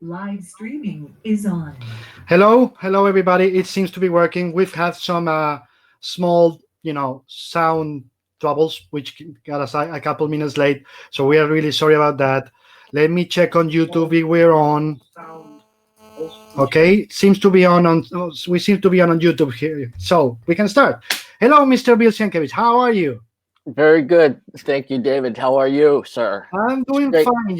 Live streaming is on. Hello, everybody. It seems to be working. We've had some small, sound troubles, which got us a couple minutes late. So we are really sorry about that. Let me check on YouTube if we're on. Okay, seems to be on. We seem to be on YouTube here, so we can start. Hello, Mr. Bill Sienkiewicz. How are you? Very good. Thank you, David. How are you, sir? I'm doing Great. fine.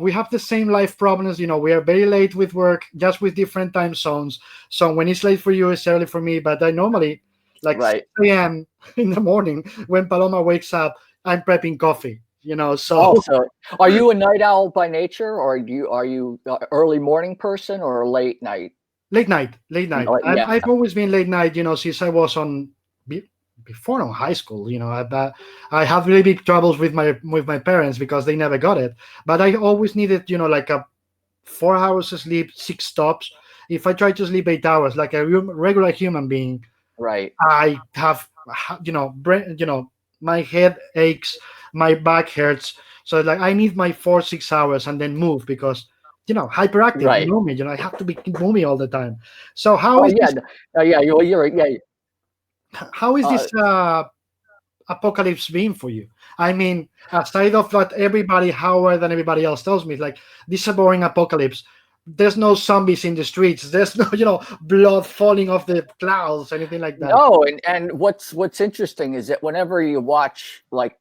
We have the same life problems. We are very late with work, just with different time zones. So when it's late for you, it's early for me. But I normally, like Right. 6 a.m. in the morning, when Paloma wakes up, I'm prepping coffee. Oh, So so are you a night owl by nature, or are you early morning person or a late night? late night, late night. Yeah. I've always been late night. Since I was before on high school. I have really big troubles with my parents because they never got it. But I always needed, like a 4 hours of sleep, 6 stops. If I try to sleep 8 hours, like a regular human being, Right. I have, brain, my head aches, my back hurts. So like I need my 4 6 hours and then move because hyperactive. You Right. know me. I have to be moving all the time. So how Oh is yeah. this? Yeah. You're yeah. How is Uh, this apocalypse been for you? I mean, aside of that, everybody Howard and everybody else tells me, like, this is a boring apocalypse. There's no zombies in the streets. There's no, blood falling off the clouds, anything like that. no, and what's interesting is that whenever you watch like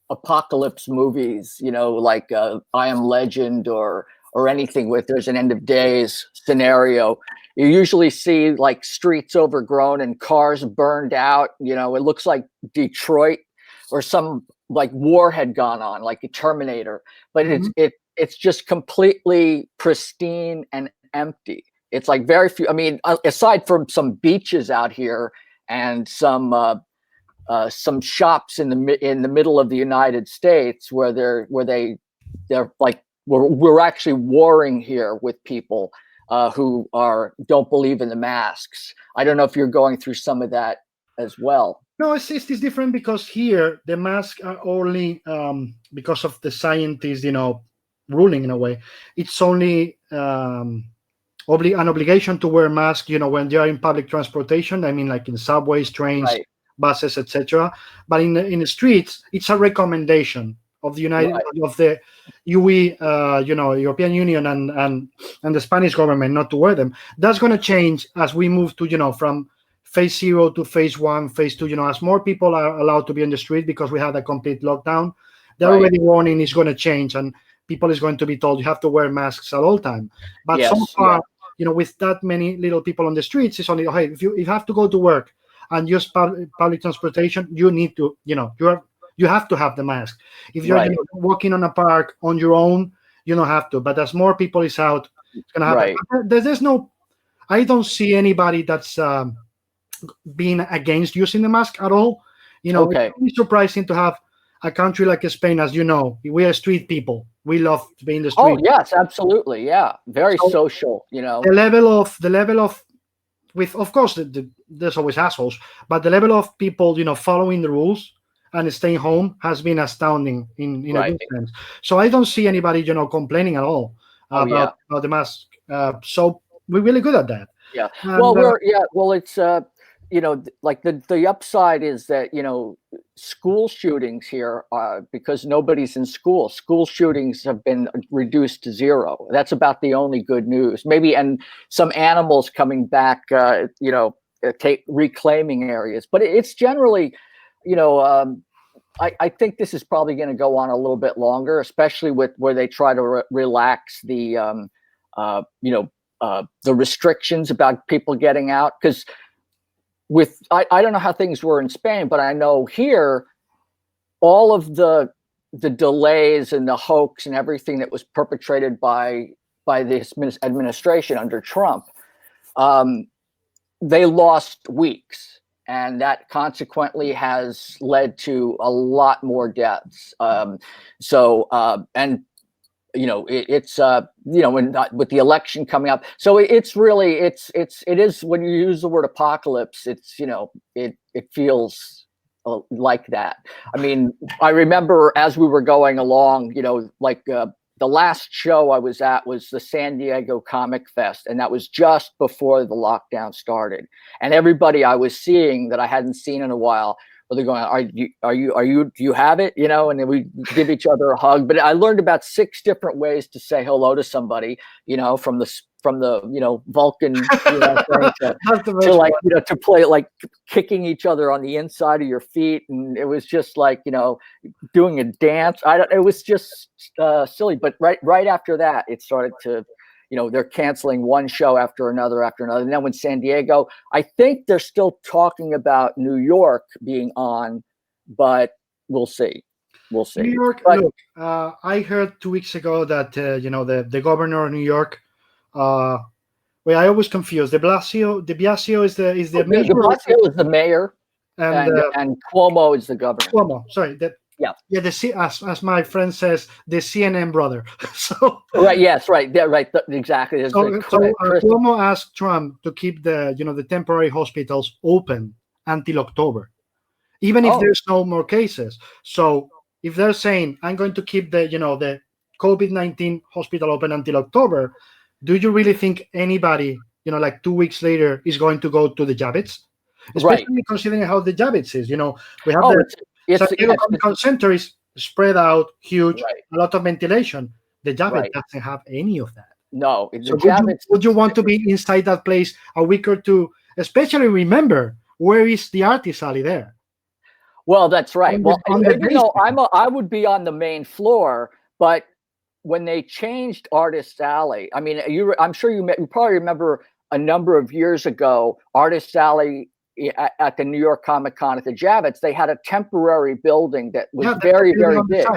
apocalypse movies, like I Am Legend or anything with there's an end of days scenario, you usually see like streets overgrown and cars burned out. It looks like Detroit or some like war had gone on, like a Terminator, but Mhm. it's just completely pristine and empty. It's like very few. I mean, aside from some beaches out here and some shops in the middle of the United States where they're like we're actually warring here with people who don't believe in the masks. I don't know if you're going through some of that as well. No, it's different because here the masks are only because of the scientists, ruling in a way. It's only an obligation to wear masks, when they are in public transportation. I mean, like in subways, trains, Right, buses, etc. But in the streets, it's a recommendation of right, of the UE, European Union and the Spanish government not to wear them. That's going to change as we move to, from phase 0 to phase 1, phase 2. As more people are allowed to be on the street because we had a complete lockdown, they're right. already warning is going to change and people is going to be told you have to wear masks at all time. But so Yes, yeah, far, with that many little people on the streets, it's only, hey, if you have to go to work and use public transportation, you need to, you have to have the mask. If you're right, walking on a park on your own, you don't have to. But as more people is out, it's gonna happen. right. There's no, I don't see anybody that's being against using the mask at all. It's Okay. really surprising to have a country like Spain, as you know, we are street people. We love to be in the Oh street. yes, absolutely. Yeah, very So social. the level of with of course there's always assholes, but the level of people following the rules and staying home has been astounding in a Right. good sense. So I don't see anybody complaining at all Oh yeah. about the mask. So we're really good at that. Yeah. Well, And it's like the upside is that, school shootings here, because nobody's in school. School shootings have been reduced to zero. That's about the only good news. Maybe, and some animals coming back, reclaiming areas, but it's generally, you know, um, I think this is probably going to go on a little bit longer, especially with where they try to relax the restrictions about people getting out. Because I don't know how things were in Spain, but I know here all of the delays and the hoax and everything that was perpetrated by this administration under Trump, um, they lost weeks, and that consequently has led to a lot more deaths. And it's with the election coming up, so it's really it is, when you use the word apocalypse, it's it feels like that. I mean, I remember as we were going along, like the last show I was at was the San Diego Comic Fest, and that was just before the lockdown started. And everybody I was seeing that I hadn't seen in a while, well, they're going, do you have it? You know, and then we give each other a hug. But I learned about 6 different ways to say hello to somebody, you know, from the Vulcan, you know, thing to like, you know, to play like kicking each other on the inside of your feet. And it was just like, you know, doing a dance. It was just silly. But right after that, it started to, you know, they're canceling one show after another. And then when San Diego, I think they're still talking about New York being on, but we'll see. We'll see. New York, but, look, I heard 2 weeks ago that, you know, the governor of New York, well, I always confuse. De Blasio is the mayor. De Blasio is the mayor, and Cuomo is the governor. Cuomo, sorry. Yeah. As my friend says, the CNN brother. So right, yes, right, yeah, right, exactly. So Cuomo asked Trump to keep the temporary hospitals open until October, even if there's no more cases. So if they're saying I'm going to keep the COVID-19 hospital open until October, do you really think anybody, like 2 weeks later, is going to go to the Javits? Especially considering how the Javits is. We have San Diego Comic Con Center is spread out, huge, a lot of ventilation. The Javits doesn't have any of that. No. So would you want to be inside that place a week or two? Especially remember, where is the artist alley there? Well, that's right. I would be on the main floor, but when they changed Artist Alley, I mean, I'm sure you probably remember a number of years ago, Artist Alley at the New York Comic Con at the Javits, they had a temporary building that was very, very big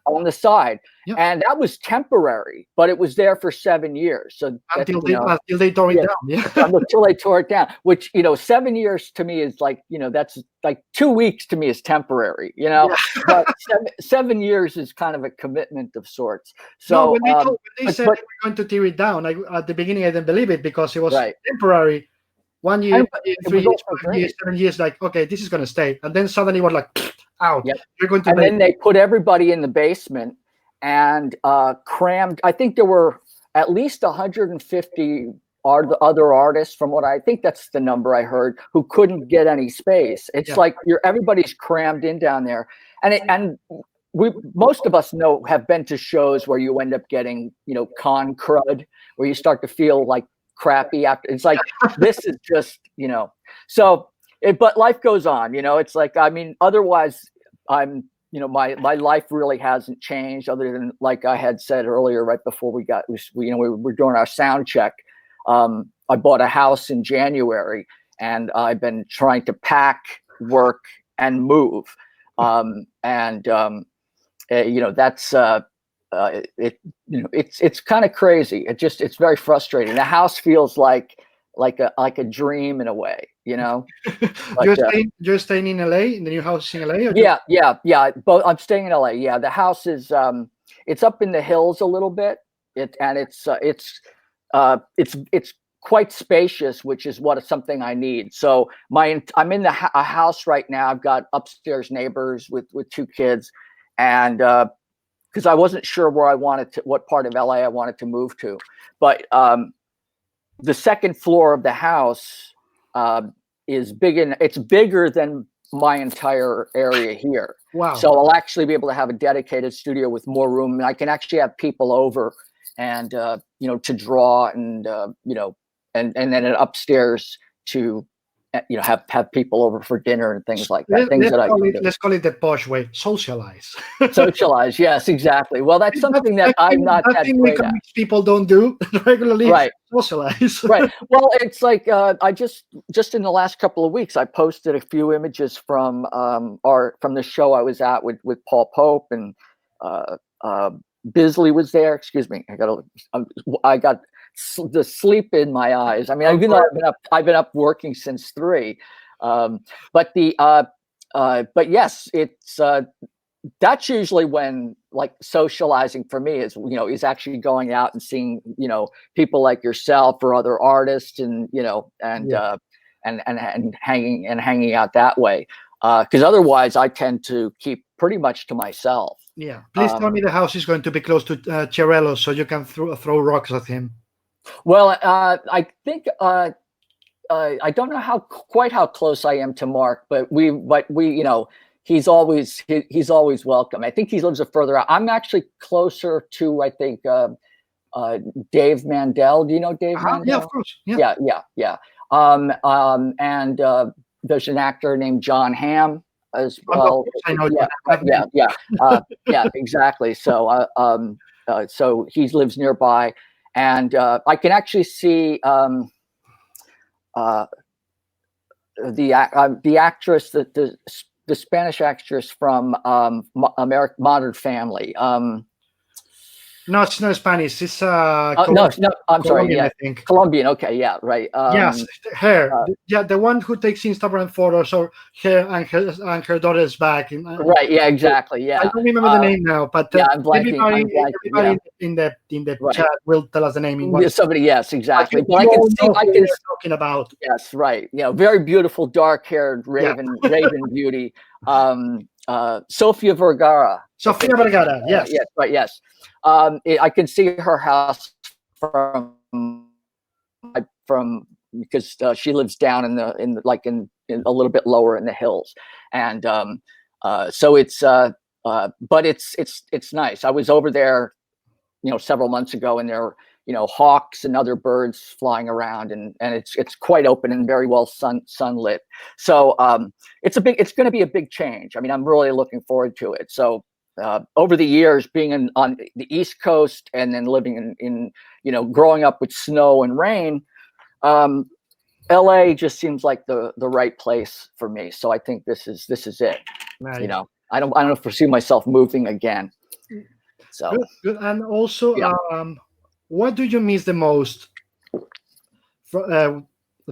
on the side. Yeah. And that was temporary, but it was there for 7 years. So until they tore it down. Yeah. Until they tore it down, which, 7 years to me is like, that's like 2 weeks to me is temporary, but 7 years is kind of a commitment of sorts. So when they said they were going to tear it down, at the beginning, I didn't believe it because it was temporary. 1 year, 3 years, 5 years, 7 years, like, okay, this is going to stay. And then suddenly we're like, out. Yep. You're going to and then they put everybody in the basement and crammed. I think there were at least 150 other artists, from what I think that's the number I heard, who couldn't get any space. It's like everybody's crammed in down there. And most of us have been to shows where you end up getting, con crud, where you start to feel like crappy after. It's like this is just but life goes on. It's like, I mean, otherwise I'm my life really hasn't changed, other than, like I had said earlier, right before we were doing our sound check, I bought a house in January, and I've been trying to pack, work, and move, that's it's kind of crazy. It's very frustrating. The house feels like a dream in a way, But, you're staying in LA, in the new house in LA? Yeah. But I'm staying in LA. Yeah, the house is it's up in the hills a little bit. It's quite spacious, which is something I need. So I'm in a house right now. I've got upstairs neighbors with 2 kids, and because I wasn't sure what part of LA I wanted to move to. But the second floor of the house is big, and it's bigger than my entire area here. Wow. So I'll actually be able to have a dedicated studio with more room, and I can actually have people over and, to draw and, and then upstairs to, have people over for dinner and things like that. Let's call it the posh way. Socialize. Socialize. Yes, exactly. Well, that's something that I'm not that great at. People don't do regularly. Right. Socialize. Right. Well, it's like I just in the last couple of weeks, I posted a few images from the show I was at with Paul Pope, and Bisley was there. Excuse me. I got the sleep in my eyes. I mean, I've been up working since 3, but yes, it's that's usually when, like, socializing for me is actually going out and seeing people like yourself or other artists, and and hanging out that way, because otherwise I tend to keep pretty much to myself. Yeah. Please tell me the house is going to be close to Chiarello so you can throw rocks at him. Well, I think I don't know quite how close I am to Mark, but we you know, he's always welcome. I think he lives a further out. I'm actually closer to, I think, Dave Mandel. Do you know Dave Mandel? Yeah, of course. Yeah. And there's an actor named John Hamm as well. I know. Yeah, exactly. So so he lives nearby, and I can actually see the actress, the Spanish actress from Modern Family. No, it's not Spanish. It's no, I'm sorry. Yeah, I think Colombian. Okay, yeah, right. Yes, her. The one who takes Instagram photos of her and her daughter's back. Right. Yeah. Exactly. Yeah. I don't remember the name now, but yeah, I'm blanking. Everybody in the chat will tell us the name. Somebody. Yes, exactly. But I can see. I can talking about. Yes. Right. You know, very beautiful, dark-haired raven beauty. Sofia Vergara. Sofia Vergara. Yes. Yes. Right. Yes. I can see her house from because she lives down in a little bit lower in the hills, and so it's but it's nice. I was over there, you know, several months ago, and there are, you know, hawks and other birds flying around, and it's quite open and very well sunlit. So it's going to be a big change. I mean, I'm really looking forward to it. So. Over the years, being on the East Coast and then living in you know, growing up with snow and rain, LA just seems like the right place for me. So I think this is it. Nice. You know, I don't foresee myself moving again. So good. And also, what do you miss the most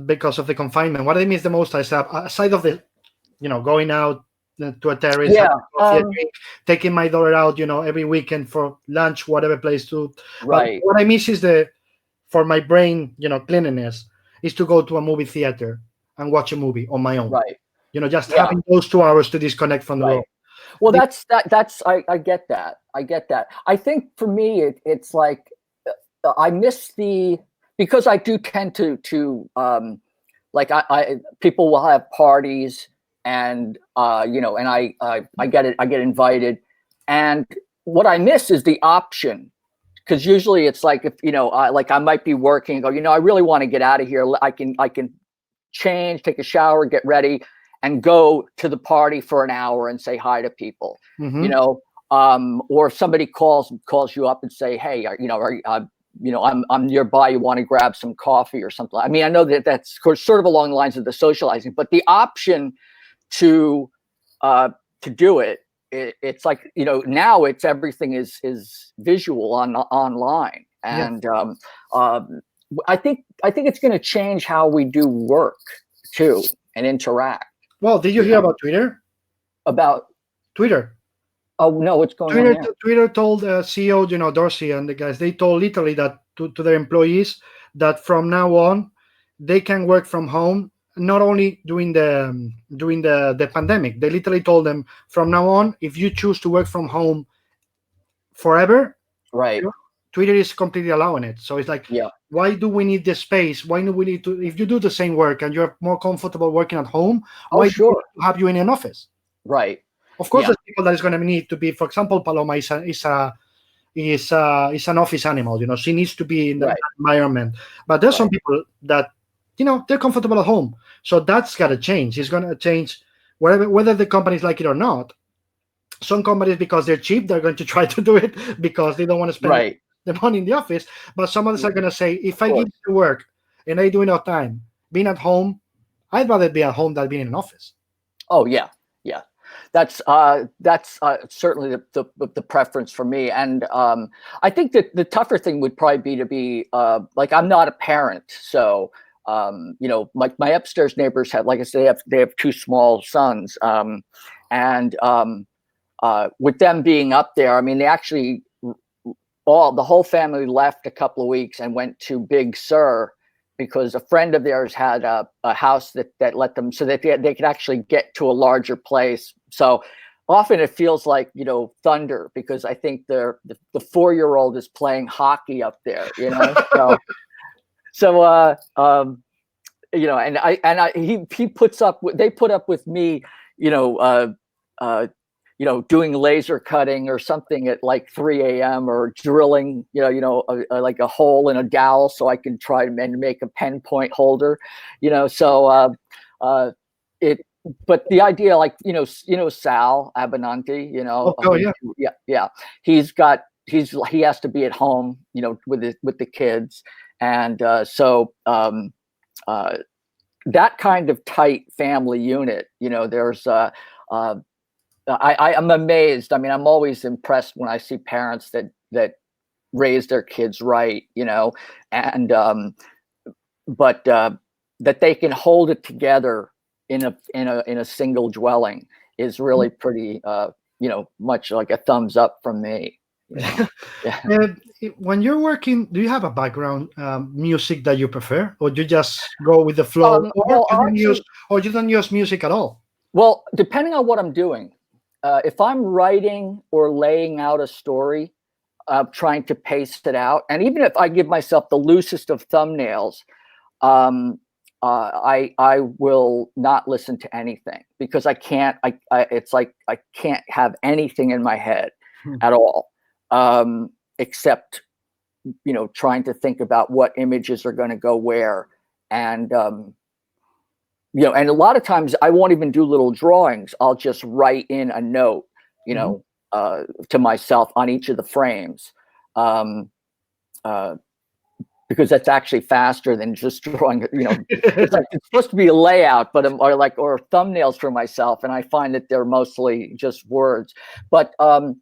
because of the confinement? What do you miss the most aside of the, you know, going out to a terrace, taking my daughter out, you know, every weekend for lunch, whatever place to. Right. But what I miss is for my brain, you know, cleanliness, is to go to a movie theater and watch a movie on my own. Right. You know, just having those 2 hours to disconnect from the world. Well, I get that. I think for me, it's like I miss because I do tend to like people will have parties. And you know, and I get invited, and what I miss is the option, because usually it's like, if you know, like I might be working and go, you know, I really want to get out of here. I can change, take a shower, get ready, and go to the party for an hour and say hi to people. Mm-hmm. You know, or if somebody calls you up and say, hey, you know, I'm nearby. You want to grab some coffee or something? I mean, I know that's sort of along the lines of the socializing, but the option to do it's like, you know, now it's everything is visual online, and I think it's going to change how we do work too and interact. Well, did you hear about Twitter? About Twitter? Oh no, what's going on there? Twitter told CEO, you know, Dorsey and the guys, they told literally that to their employees that from now on they can work from home. Not only during the pandemic, they literally told them from now on, if you choose to work from home forever, right? You know, Twitter is completely allowing it. So it's like, why do we need the space? Why do we need to? If you do the same work and you're more comfortable working at home, why do we have you in an office? Right. Of course, there's people that is going to need to be. For example, Paloma is an office animal. You know, she needs to be in that environment. But there's some people that, you know, they're comfortable at home. So that's got to change. It's going to change whether the companies like it or not. Some companies, because they're cheap, they're going to try to do it because they don't want to spend the money in the office. But some others are going to say, if I get to work and I do enough time being at home, I'd rather be at home than being in an office. Oh, yeah. Yeah. That's certainly the preference for me. And I think that the tougher thing would probably be like, I'm not a parent. So, you know, like my upstairs neighbors have, like I said, they have 2 small sons, and with them being up there, I mean, they actually the whole family left a couple of weeks and went to Big Sur because a friend of theirs had a house that let them, so that they could actually get to a larger place. So often it feels like, thunder, because I think the 4-year-old is playing hockey up there, so he they put up with me, doing laser cutting or something at like 3 a.m. or drilling, like a hole in a dowel so I can try and make a pen point holder, so but the idea, like, Sal Abenanti, yeah, he has to be at home, with the kids. And so that kind of tight family unit, there's I'm amazed. I mean, I'm always impressed when I see parents that raise their kids right, and but that they can hold it together in a single dwelling is really pretty, much like a thumbs up from me. Yeah. When you're working, do you have a background music that you prefer, or you just go with the flow, or you don't use music at all? Well, depending on what I'm doing, if I'm writing or laying out a story, trying to pace it out, and even if I give myself the loosest of thumbnails, I will not listen to anything, because I can't. It's like I can't have anything in my head at all, except trying to think about what images are going to go where, and and a lot of times I won't even do little drawings. I'll just write in a note, to myself on each of the frames. Because that's actually faster than just drawing, it's supposed to be a layout, or thumbnails for myself. And I find that they're mostly just words. But when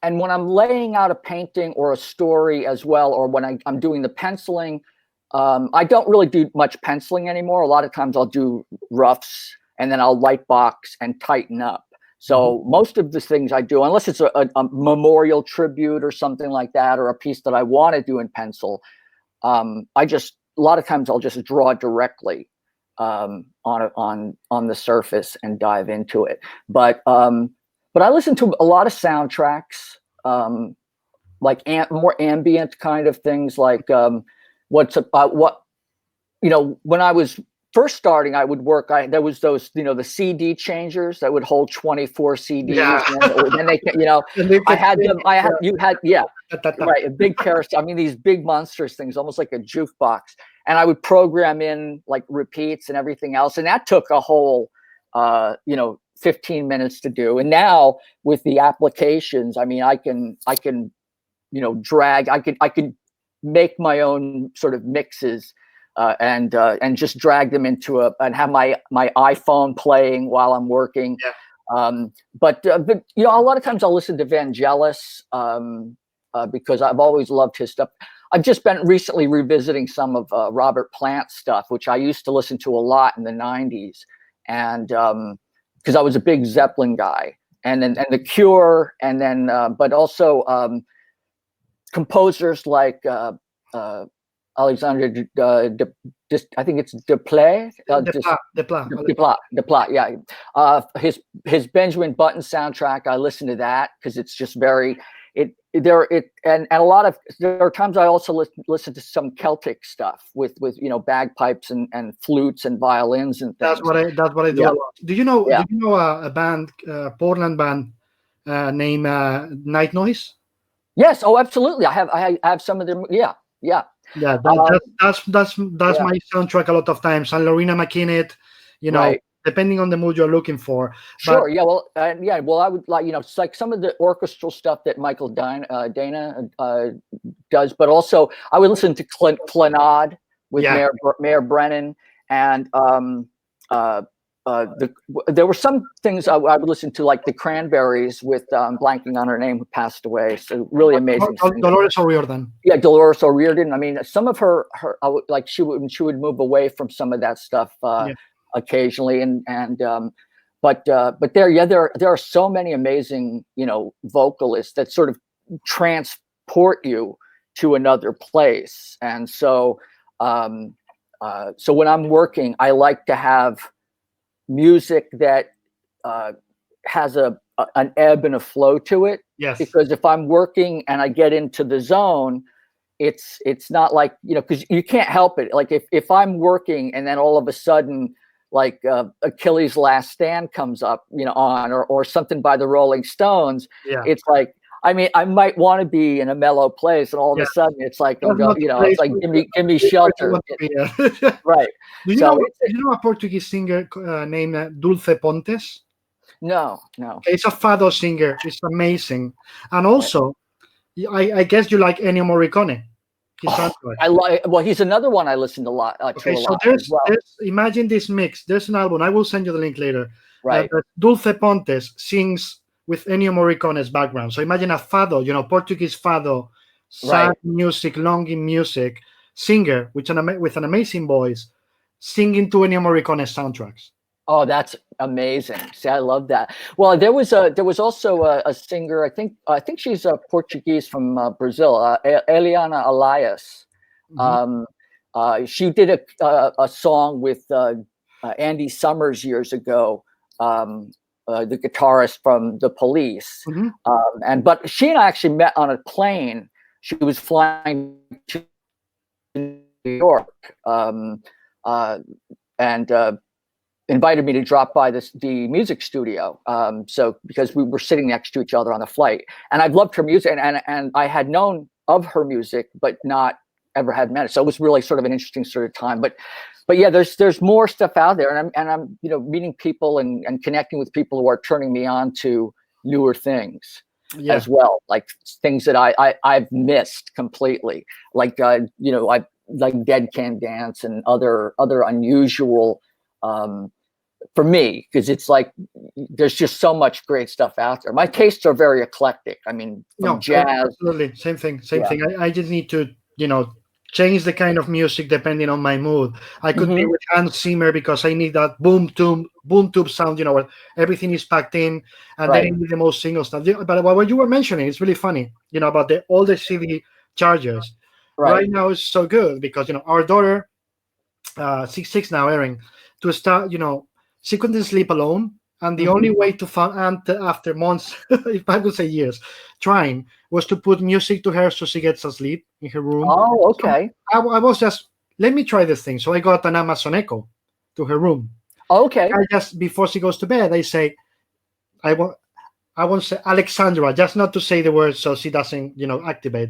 I'm laying out a painting or a story as well, or when I'm doing the penciling, I don't really do much penciling anymore. A lot of times I'll do roughs, and then I'll light box and tighten up. So most of the things I do, unless it's a memorial tribute or something like that, or a piece that I want to do in pencil, a lot of times I'll just draw directly on the surface and dive into it. But I listen to a lot of soundtracks, like more ambient kind of things, like when I was first starting, I would work. There was those, the CD changers that would hold 24 CDs. Yeah. And then they, I had them. Right, a big carousel. I mean, these big monstrous things, almost like a jukebox. And I would program in like repeats and everything else, and that took a whole, 15 minutes to do. And now with the applications, I mean, I can, drag. I could make my own sort of mixes. And just drag them into and have my iPhone playing while I'm working. Yeah. But a lot of times I'll listen to Vangelis, because I've always loved his stuff. I've just been recently revisiting some of Robert Plant's stuff, which I used to listen to a lot in the 90s, and because I was a big Zeppelin guy, and The Cure, and then but also composers like Alexandre I think it's Desplat. Desplat, yeah. His Benjamin Button soundtrack, I listen to that because it's just very and a lot of, there are times I also listen to some Celtic stuff with bagpipes and flutes and violins and things. That's what I do a lot. Do you know a band, Portland band named Night Noise? Yes. Oh, absolutely. I have some of them. Yeah. Yeah, that's my soundtrack a lot of times. And Lorena McKinney, right. Depending on the mood you're looking for. Sure. Yeah. Well. Well, I would like it's like some of the orchestral stuff that Michael Dana does, but also I would listen to Clannad with Mayor Brennan, and there were some things I would listen to, like the Cranberries with blanking on her name, who passed away. So really amazing. Dolores O'Riordan. Yeah, Dolores O'Riordan. I mean, some of her she would move away from some of that stuff occasionally, but there are so many amazing vocalists that sort of transport you to another place, and so when I'm working, I like to have music that has an ebb and a flow to it. Yes. Because if I'm working and I get into the zone, it's not like, because you can't help it. Like if I'm working and then all of a sudden, like Achilles' Last Stand comes up, on, or something by the Rolling Stones, Yeah. it's like, I mean, I might want to be in a mellow place, and all of a sudden it's like, it's like, give me shelter. Right. Do you know a Portuguese singer named Dulce Pontus? No. Okay, it's a fado singer. It's amazing. And also, I guess you like Ennio Morricone. He's another one I listened a lot. Okay, so there's imagine this mix. There's an album. I will send you the link later. Right. Dulce Pontes sings with Ennio Morricone's background. So imagine a fado, Portuguese fado, sad music, longing music, singer with an amazing voice, singing to Ennio Morricone's soundtracks. Oh, that's amazing! See, I love that. Well, there was also a singer. I think she's Portuguese from Brazil, Eliana Elias. Mm-hmm. She did a song with Andy Summers years ago, the guitarist from The Police. Mm-hmm. But she and I actually met on a plane. She was flying to New York, and invited me to drop by the music studio. So because we were sitting next to each other on the flight, and I've loved her music, and I had known of her music, but not ever had met it. So it was really sort of an interesting sort of time. But yeah, there's more stuff out there, and I'm meeting people and connecting with people who are turning me on to newer things as well, like things that I've missed completely, like I like Dead Can Dance and other unusual. For me, because it's like there's just so much great stuff out there. My tastes are very eclectic. I mean, from jazz. Absolutely, same thing. I just need to, change the kind of music depending on my mood. I could be with Hans Zimmer because I need that boom tube sound, where everything is packed in, and then I need the most single stuff. But what you were mentioning, it's really funny, about all the CD chargers. Right now is so good because our daughter, 6 now, Erin, to start, she couldn't sleep alone, and the only way to find, after months, if I would say years, trying, was to put music to her so she gets asleep in her room. Oh, okay. So I was just, let me try this thing. So I got an Amazon Echo to her room. Okay. I just, before she goes to bed, I say, I won't say Alexandra, just not to say the word so she doesn't, activate.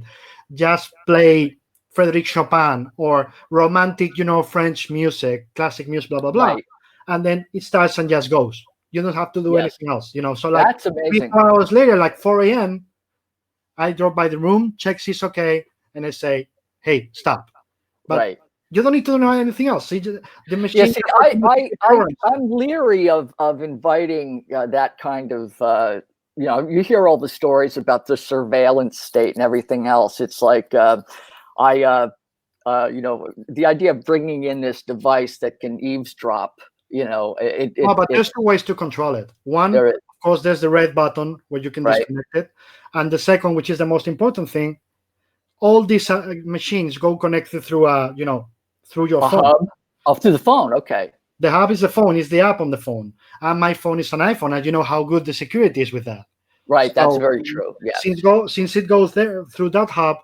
Just play Frédéric Chopin or romantic, French music, classic music, blah, blah, blah. Right. And then it starts and just goes. You don't have to do anything else, So like that's amazing. 4 hours later, like 4 a.m., I drop by the room, check she's okay, and I say, "Hey, stop." But you don't need to know anything else. See, the machine. Yeah, see, I'm leery of inviting that kind of. You hear all the stories about the surveillance state and everything else. It's like the idea of bringing in this device that can eavesdrop. But there's 2 ways to control it. One, of course, there's the red button where you can disconnect it, and the second, which is the most important thing, all these machines go connected through through your phone. Hub? Oh, through the phone. Okay. The hub is the phone, is the app on the phone, and my phone is an iPhone, and you know how good the security is with that. Right. That's very true. Yeah. Since it goes there through that hub,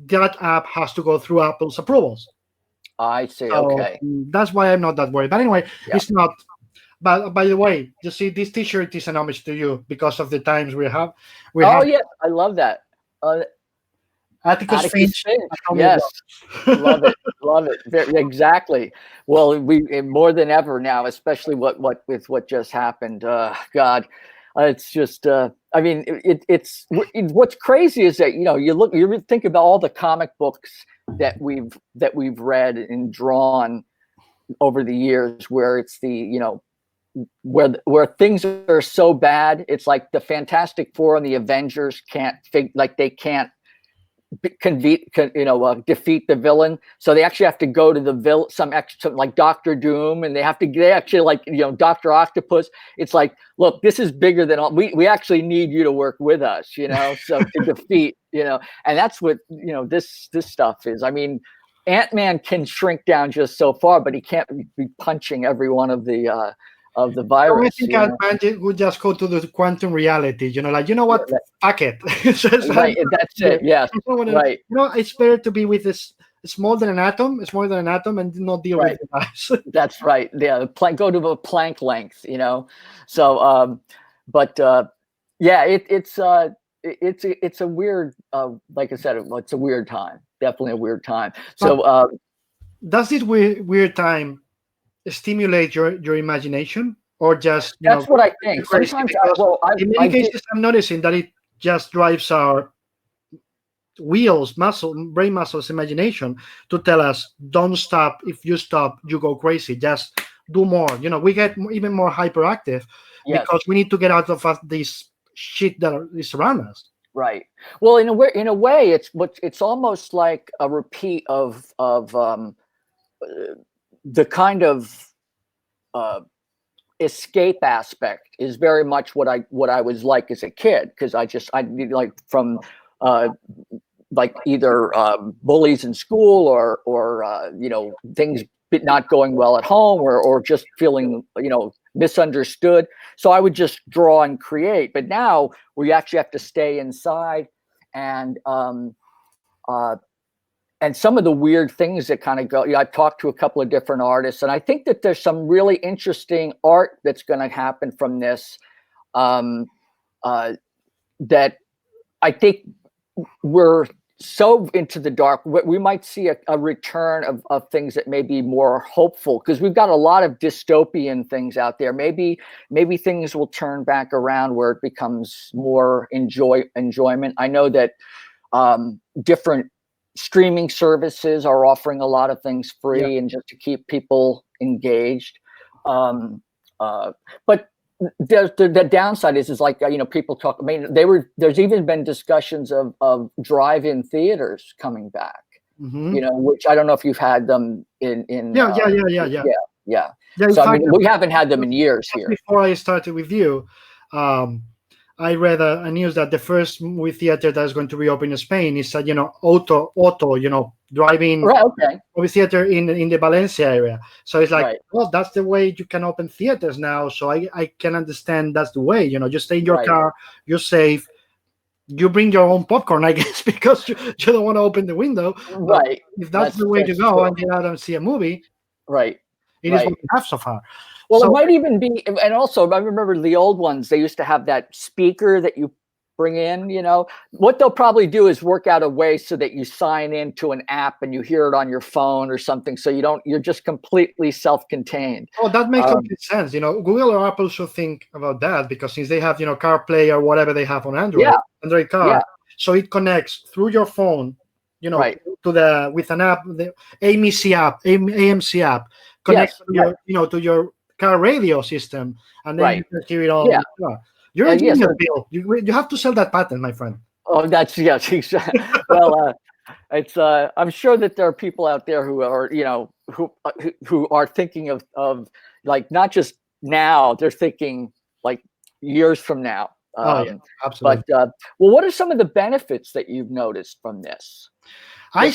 that app has to go through Apple's approvals. I see. Okay. That's why I'm not that worried. But anyway, it's not. But by the way, you see, this T-shirt is an homage to you because of the times we have. Yeah, I love that. Atticus Finch. Yes, love it. Exactly. Well, we more than ever now, especially with what just happened. God, it's just. I mean, it's what's crazy is that you think about all the comic books that we've read and drawn over the years, where it's where things are so bad, it's like the Fantastic Four and the Avengers can't defeat the villain, so they actually have to go to the some like Doctor Doom, and they actually like Dr. Octopus. It's like, look, this is bigger than all. We actually need you to work with us, so to defeat, and that's what this stuff is. I mean, Ant-Man can shrink down just so far, but he can't be punching every one of the of the So I virus. think You know? Advantage would just go to the quantum reality, like, you know what, Yeah, fuck it. So it's right, that's it. Yes, I don't wanna- right, it's better to be with this. It's more than an atom. It's more than an atom, and not deal right. with the guys. That's right. Yeah, go to a plank length. So, but yeah, it's a weird. Like I said, it's a weird time. Definitely a weird time. But So, does this weird time stimulate your imagination, or just that's what I think. crazy? Sometimes, Because in many I did. cases, I'm noticing that it just drives our brain muscles, imagination to tell us, don't stop. If you stop, you go crazy. Just do more. We get even more hyperactive Yes. because we need to get out of this shit that is around us. Right. Well, in a way, it's almost like a repeat of the kind of escape aspect is very much what I was like as a kid, because I like from like either bullies in school or things not going well at home, or just feeling misunderstood. So I would just draw and create. But now we actually have to stay inside, and some of the weird things that kind of go. I've talked to a couple of different artists, and I think that there's some really interesting art that's going to happen from this. That I think we're so into the dark, we might see a return of things that may be more hopeful, because we've got a lot of dystopian things out there. Maybe things will turn back around where it becomes more enjoyment. I know that different streaming services are offering a lot of things free, and just to keep people engaged. But the downside is like, people talk. I mean, there's even been discussions of drive-in theaters coming back. Mm-hmm. Which I don't know if you've had them in. Yeah. So I mean, we haven't had them in years here. Before I started with you, I read a news that the first movie theater that is going to reopen in Spain is auto driving movie theater in the Valencia area. So it's like, well, that's the way you can open theaters now. So I can understand that's the way. You stay in your car, you're safe. You bring your own popcorn, I guess, because you don't want to open the window. Right. But if that's the way to go and get out and see a movie, right. It is what we have so far. Well, it might even be, and also I remember the old ones. They used to have that speaker that you bring in. What they'll probably do is work out a way so that you sign into an app and you hear it on your phone or something. So you're just completely self-contained. Oh, that makes complete sense. Google or Apple should think about that, because since they have CarPlay or whatever they have on Android car, so it connects through your phone. To with an app, the AMC app connects to your car radio system, and then you can hear it all. You're a genius, Bill. You have to sell that patent, my friend. Oh, that's exactly. Well, it's. I'm sure that there are people out there who are, who are thinking of like not just now. They're thinking like years from now. Absolutely. But well, what are some of the benefits that you've noticed from this? I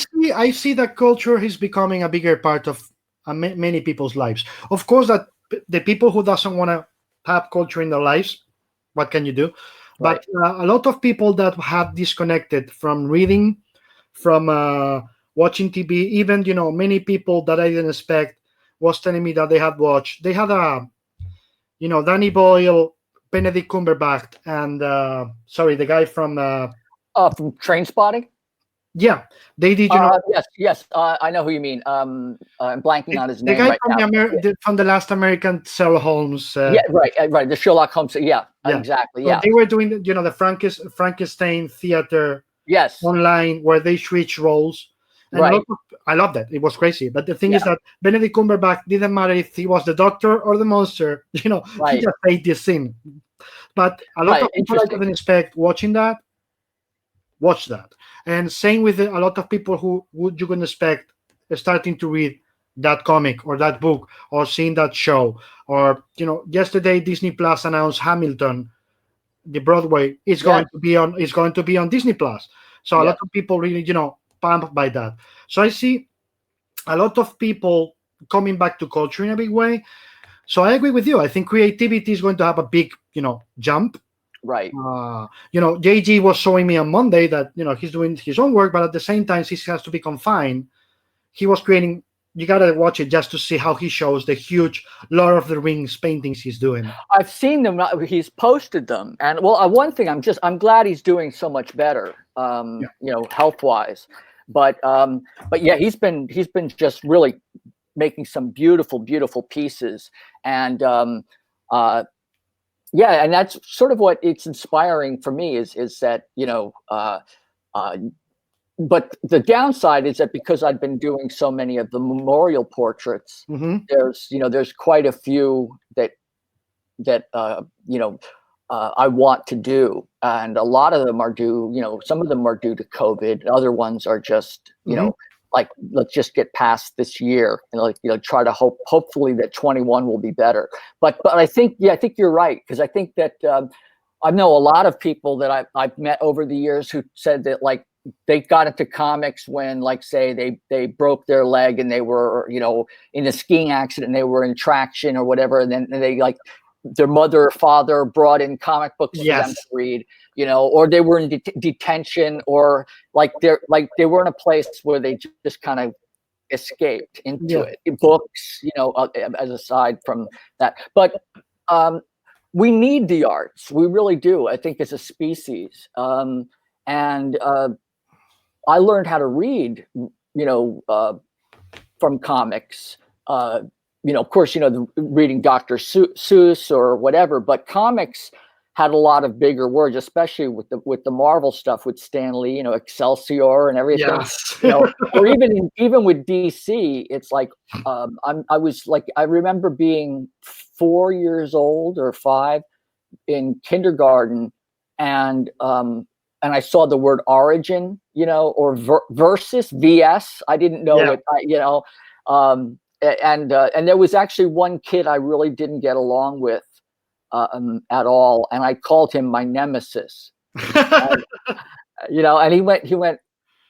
see that culture is becoming a bigger part of many people's lives. Of course, that the people who doesn't want to have culture in their lives, what can you do? But a lot of people that have disconnected from reading, from watching TV, even many people that I didn't expect was telling me that they had a Danny Boyle, Benedict Cumberbatch, and the guy from Trainspotting. Yeah, they did. Yes. I know who you mean. I'm blanking on his name. The guy from the Last American Sherlock Holmes. Right. The Sherlock Holmes. Yeah, exactly. So they were doing the Frankenstein theater. Yes. Online, where they switch roles. And I loved that. It was crazy. But the thing is that Benedict Cumberbatch didn't matter if he was the doctor or the monster. He just played this scene. But a lot of people I didn't expect watching that. Watch that. And same with a lot of people who you can expect starting to read that comic or that book or seeing that show. Or yesterday Disney Plus announced Hamilton, the Broadway is going to be on Disney Plus. So a lot of people really pumped by that. So I see a lot of people coming back to culture in a big way. So I agree with you. I think creativity is going to have a big, jump. Right. JG was showing me on Monday that he's doing his own work, but at the same time, he has to be confined. He was creating. You gotta watch it just to see how he shows the huge Lord of the Rings paintings he's doing. I've seen them. He's posted them, and one thing I'm glad he's doing so much better, health wise. But yeah, he's been just really making some beautiful pieces, and yeah, and that's sort of what it's inspiring for me is that but the downside is that because I've been doing so many of the memorial portraits, there's quite a few that I want to do, and a lot of them are due. Some of them are due to COVID. Other ones are just like, let's just get past this year and try to hopefully that 21 will be better. But I think you're right, because I think that I know a lot of people that I've met over the years who said that they got into comics when, say they broke their leg and they were, in a skiing accident, and they were in traction or whatever. And then they their mother or father brought in comic books for them to read, or they were in detention, or they were in a place where they just kind of escaped into it. Books, as aside from that. But we need the arts. We really do. I think as a species. And I learned how to read, from comics. Of course, reading Dr. Seuss or whatever, but comics had a lot of bigger words, especially with the Marvel stuff with Stan Lee, Excelsior and everything. Yes. Or even with DC, it's like I remember being 4 years old or 5 in kindergarten, and I saw the word origin, or versus VS. I didn't know it, and there was actually one kid I really didn't get along with at all, and I called him my nemesis. And he went,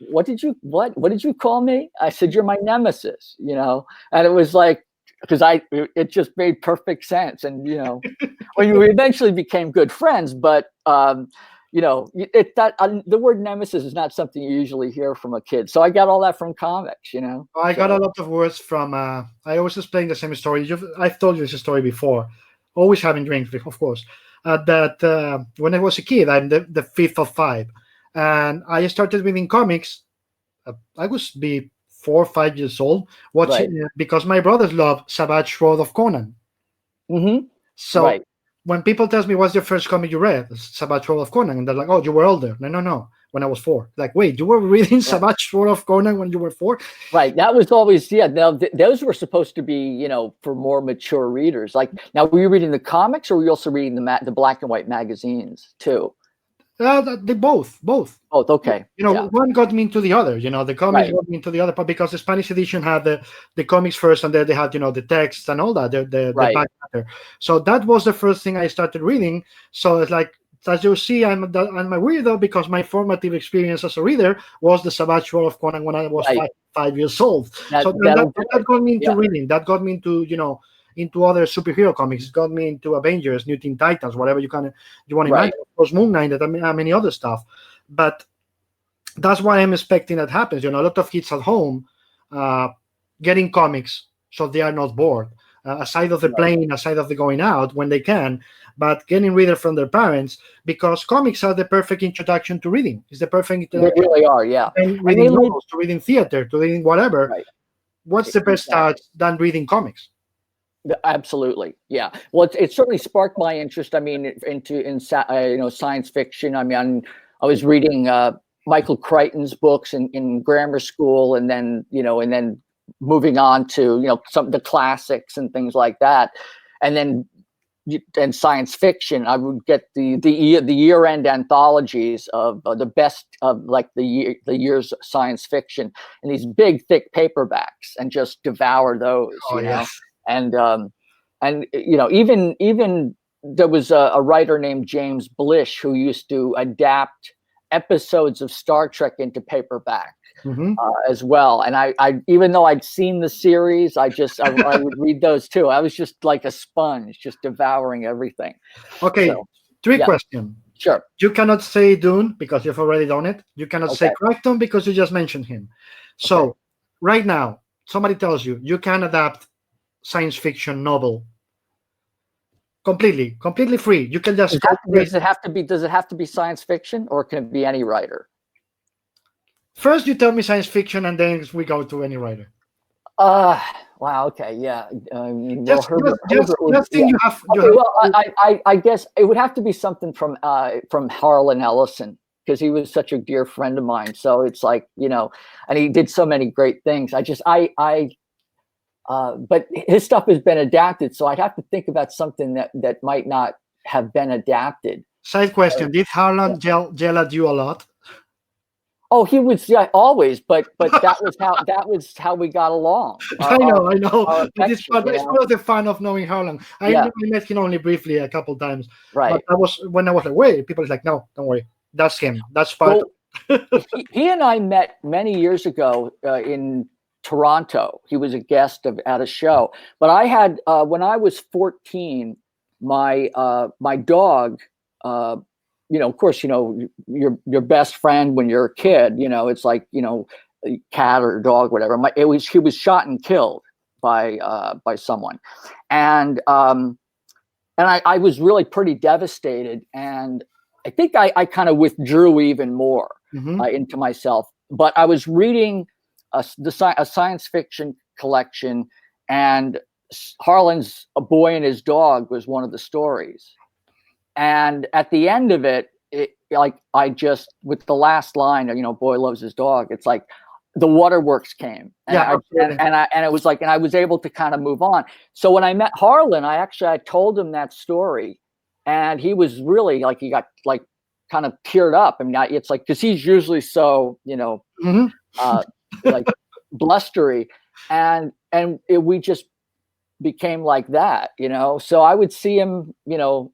what did you call me? I said, you're my nemesis, and it was like, because it just made perfect sense. And we eventually became good friends, but the word nemesis is not something you usually hear from a kid. So I got all that from comics, I got a lot of words from. I always explain the same story. I've told you this story before. Always having drinks, of course. That when I was a kid, I'm the fifth of 5, and I started reading comics. I was be 4 or 5 years old, watching because my brothers love Savage Sword of Conan. So when people tell me what's your first comic you read, Savage Sword of Conan, and they're like, oh, you were older. No. When I was 4. Like, wait, you were reading Savage Sword of Conan when you were 4? Right. That was always, now those were supposed to be, for more mature readers. Like, now, were you reading the comics, or were you also reading the black and white magazines too? They both. Both. Okay. One got me into the other. The comics got me into the other part, because the Spanish edition had the comics first, and then they had the text and all that. The back matter. So that was the first thing I started reading. So it's like, as you see, I'm a weirdo, because my formative experience as a reader was the Savage Sword of Conan when I was 5 years old. That got me into reading. That got me into into other superhero comics. It got me into Avengers, New Teen Titans, whatever you want to imagine. Of course, Moon Knight, and many other stuff. But that's why I'm expecting that happens. A lot of kids at home getting comics, so they are not bored. Aside of the playing, aside of the going out when they can, but getting reader from their parents, because comics are the perfect introduction to reading. It's the perfect introduction. They really are, yeah. And reading novels, to reading theater, to reading whatever. Right. What's the best start than reading comics? Absolutely, yeah. Well, it certainly sparked my interest. I mean, in science fiction. I mean, I was reading Michael Crichton's books in grammar school, and then moving on to some of the classics and things like that, and then science fiction. I would get the year-end anthologies of the best of the year's science fiction, and these big thick paperbacks, and just devour those. Yes. And even there was a writer named James Blish who used to adapt episodes of Star Trek into paperback Mm-hmm. as well. And I even though I'd seen the series, I would read those too. I was just like a sponge, just devouring everything. Okay, So, three yeah. questions. Sure. You cannot say Dune because you've already done it. You cannot say Okay. Crichton because you just mentioned him. So Okay. right now, somebody tells you you can adapt science fiction novel completely free. You can just Does it have to be science fiction, or can it be any writer? first you tell me science fiction and then we go to any writer. Wow. Okay. Yeah. Just think you have. Okay, well, I guess it would have to be something from Harlan Ellison, because he was such a dear friend of mine. So it's like, and he did so many great things. But his stuff has been adapted, so I'd have to think about something that might not have been adapted. Side question: did Harlan yell at you a lot? Oh, he was, yeah, always, but that was how we got along. I know. It's part of the fun of knowing Harlan. I met him only briefly a couple times. Right. But when I was away, people was like, "No, don't worry, that's him. That's part." Well, he and I met many years ago in Toronto. He was a guest at a show. But I had when I was 14, my dog. Of course, your best friend when you're a kid, it's like, a cat or dog, whatever. He was shot and killed by someone. And I was really pretty devastated. And I think I kind of withdrew even more into myself. But I was reading a science fiction collection, and Harlan's A Boy and His Dog was one of the stories. And at the end of it, I just, with the last line, boy loves his dog, it's like the waterworks came. And it was like, and I was able to kind of move on. So when I met Harlan, I told him that story, and he was really like, he got like kind of teared up. I mean, it's like, because he's usually so, like blustery, and we just became like that, so I would see him,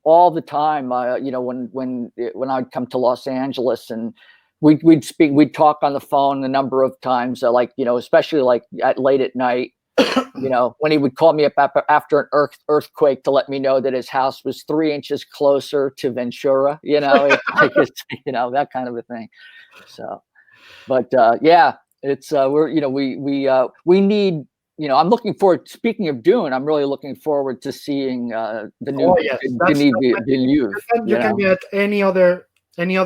all the time, when I'd come to Los Angeles, and we'd talk on the phone a number of times, especially like late at night, when he would call me up after an earthquake to let me know that his house was 3 inches closer to Ventura, that kind of a thing. So, but it's we need. I'm looking forward. Speaking of Dune, I'm really looking forward to seeing the new Denis Villeneuve. You can get any other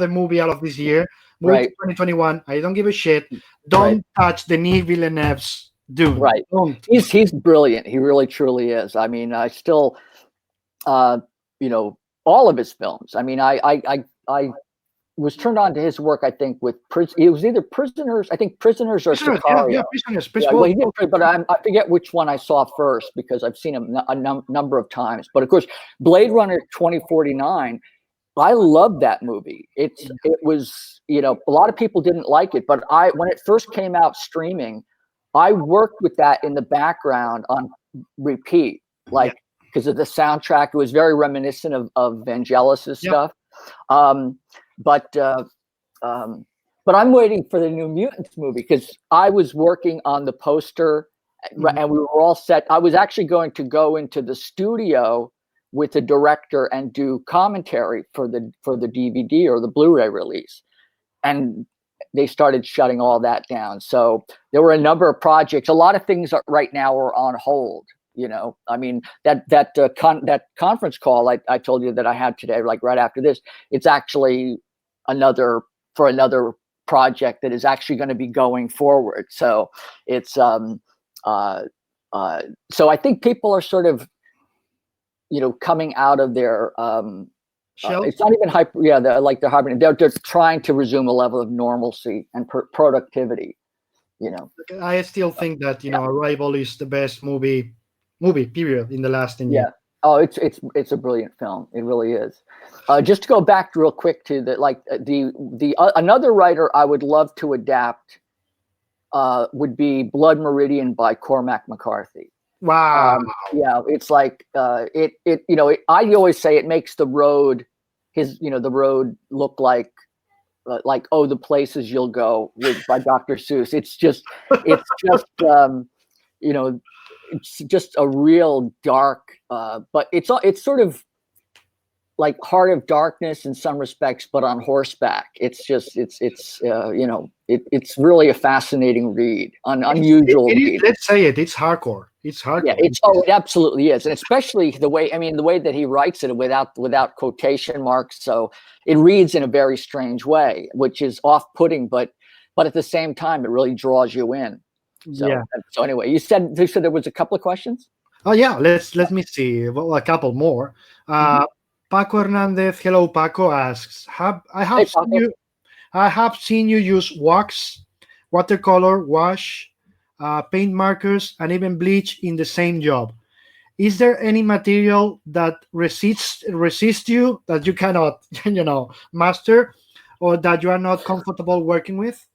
movie out of this year. Movie 2021. I don't give a shit. Don't touch Denis Villeneuve's Dune. Right. Don't. He's brilliant. He really truly is. I mean, I still, all of his films. I mean, I was turned on to his work, I think, with it was either Prisoners or Sicario. Prisoners. Well, he did, but I forget which one I saw first, because I've seen him a number of times. But of course, Blade Runner 2049, I loved that movie. It was, a lot of people didn't like it, but when it first came out streaming, I worked with that in the background on repeat, because of the soundtrack. It was very reminiscent of Vangelis's stuff. But I'm waiting for the New Mutants movie, because I was working on the poster, and we were all set. I was actually going to go into the studio with the director and do commentary for the DVD or the Blu-ray release, and they started shutting all that down. So there were a number of projects. A lot of things right now are on hold. I mean, that conference call I told you that I had today, like right after this, it's actually another project that is actually going to be going forward. So it's so I think people are sort of, coming out of their it's not even hyper. Yeah, they're hibernate. They're trying to resume a level of normalcy and productivity. I still think that Arrival is the best movie period in the last 10 years. Oh, it's a brilliant film. It really is. Just to go back real quick to another writer I would love to adapt would be Blood Meridian by Cormac McCarthy. Wow. It's like I always say it makes the road the road look like like "Oh, the Places You'll Go" by Dr. Seuss. It's just you know, it's just a real dark, but it's sort of like Heart of Darkness in some respects, but on horseback. It's really a fascinating read, unusual read. Let's say it. It's hardcore. It's hardcore. Yeah, it absolutely is, and especially the way that he writes it without quotation marks. So it reads in a very strange way, which is off-putting, but at the same time, it really draws you in. So, yeah. So anyway, you said there was a couple of questions. Oh yeah, let me see. Well, a couple more. Paco Hernandez, hello Paco, asks, I have seen you use wax, watercolor, wash, paint markers, and even bleach in the same job. Is there any material that resists you that you cannot, master, or that you are not comfortable working with?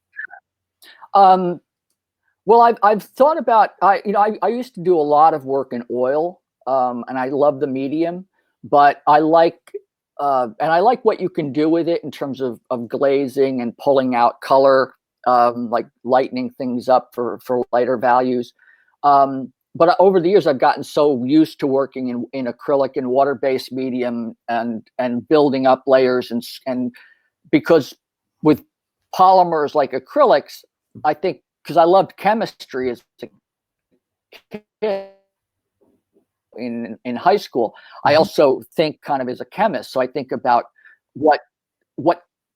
Well, I've thought about, I used to do a lot of work in oil, and I love the medium, but I like what you can do with it in terms of glazing and pulling out color, like lightening things up for lighter values. But over the years, I've gotten so used to working in acrylic and water-based medium and building up layers and because with polymers like acrylics, I think, because I loved chemistry as a kid in high school, I also think kind of as a chemist. So I think about what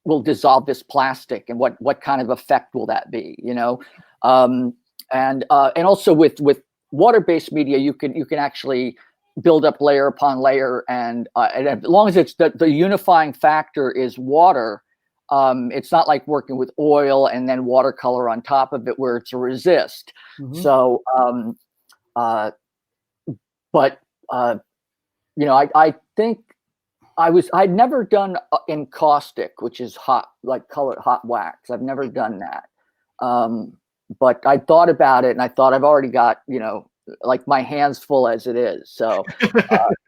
will dissolve this plastic and what kind of effect will that be, and also with water-based media, you can actually build up layer upon layer, and as long as it's the unifying factor is water. It's not like working with oil and then watercolor on top of it where it's a resist. So, but I think I'd never done encaustic, which is hot, like colored hot wax. I've never done that. But I thought about it, and I thought I've already got, like my hands full as it is. So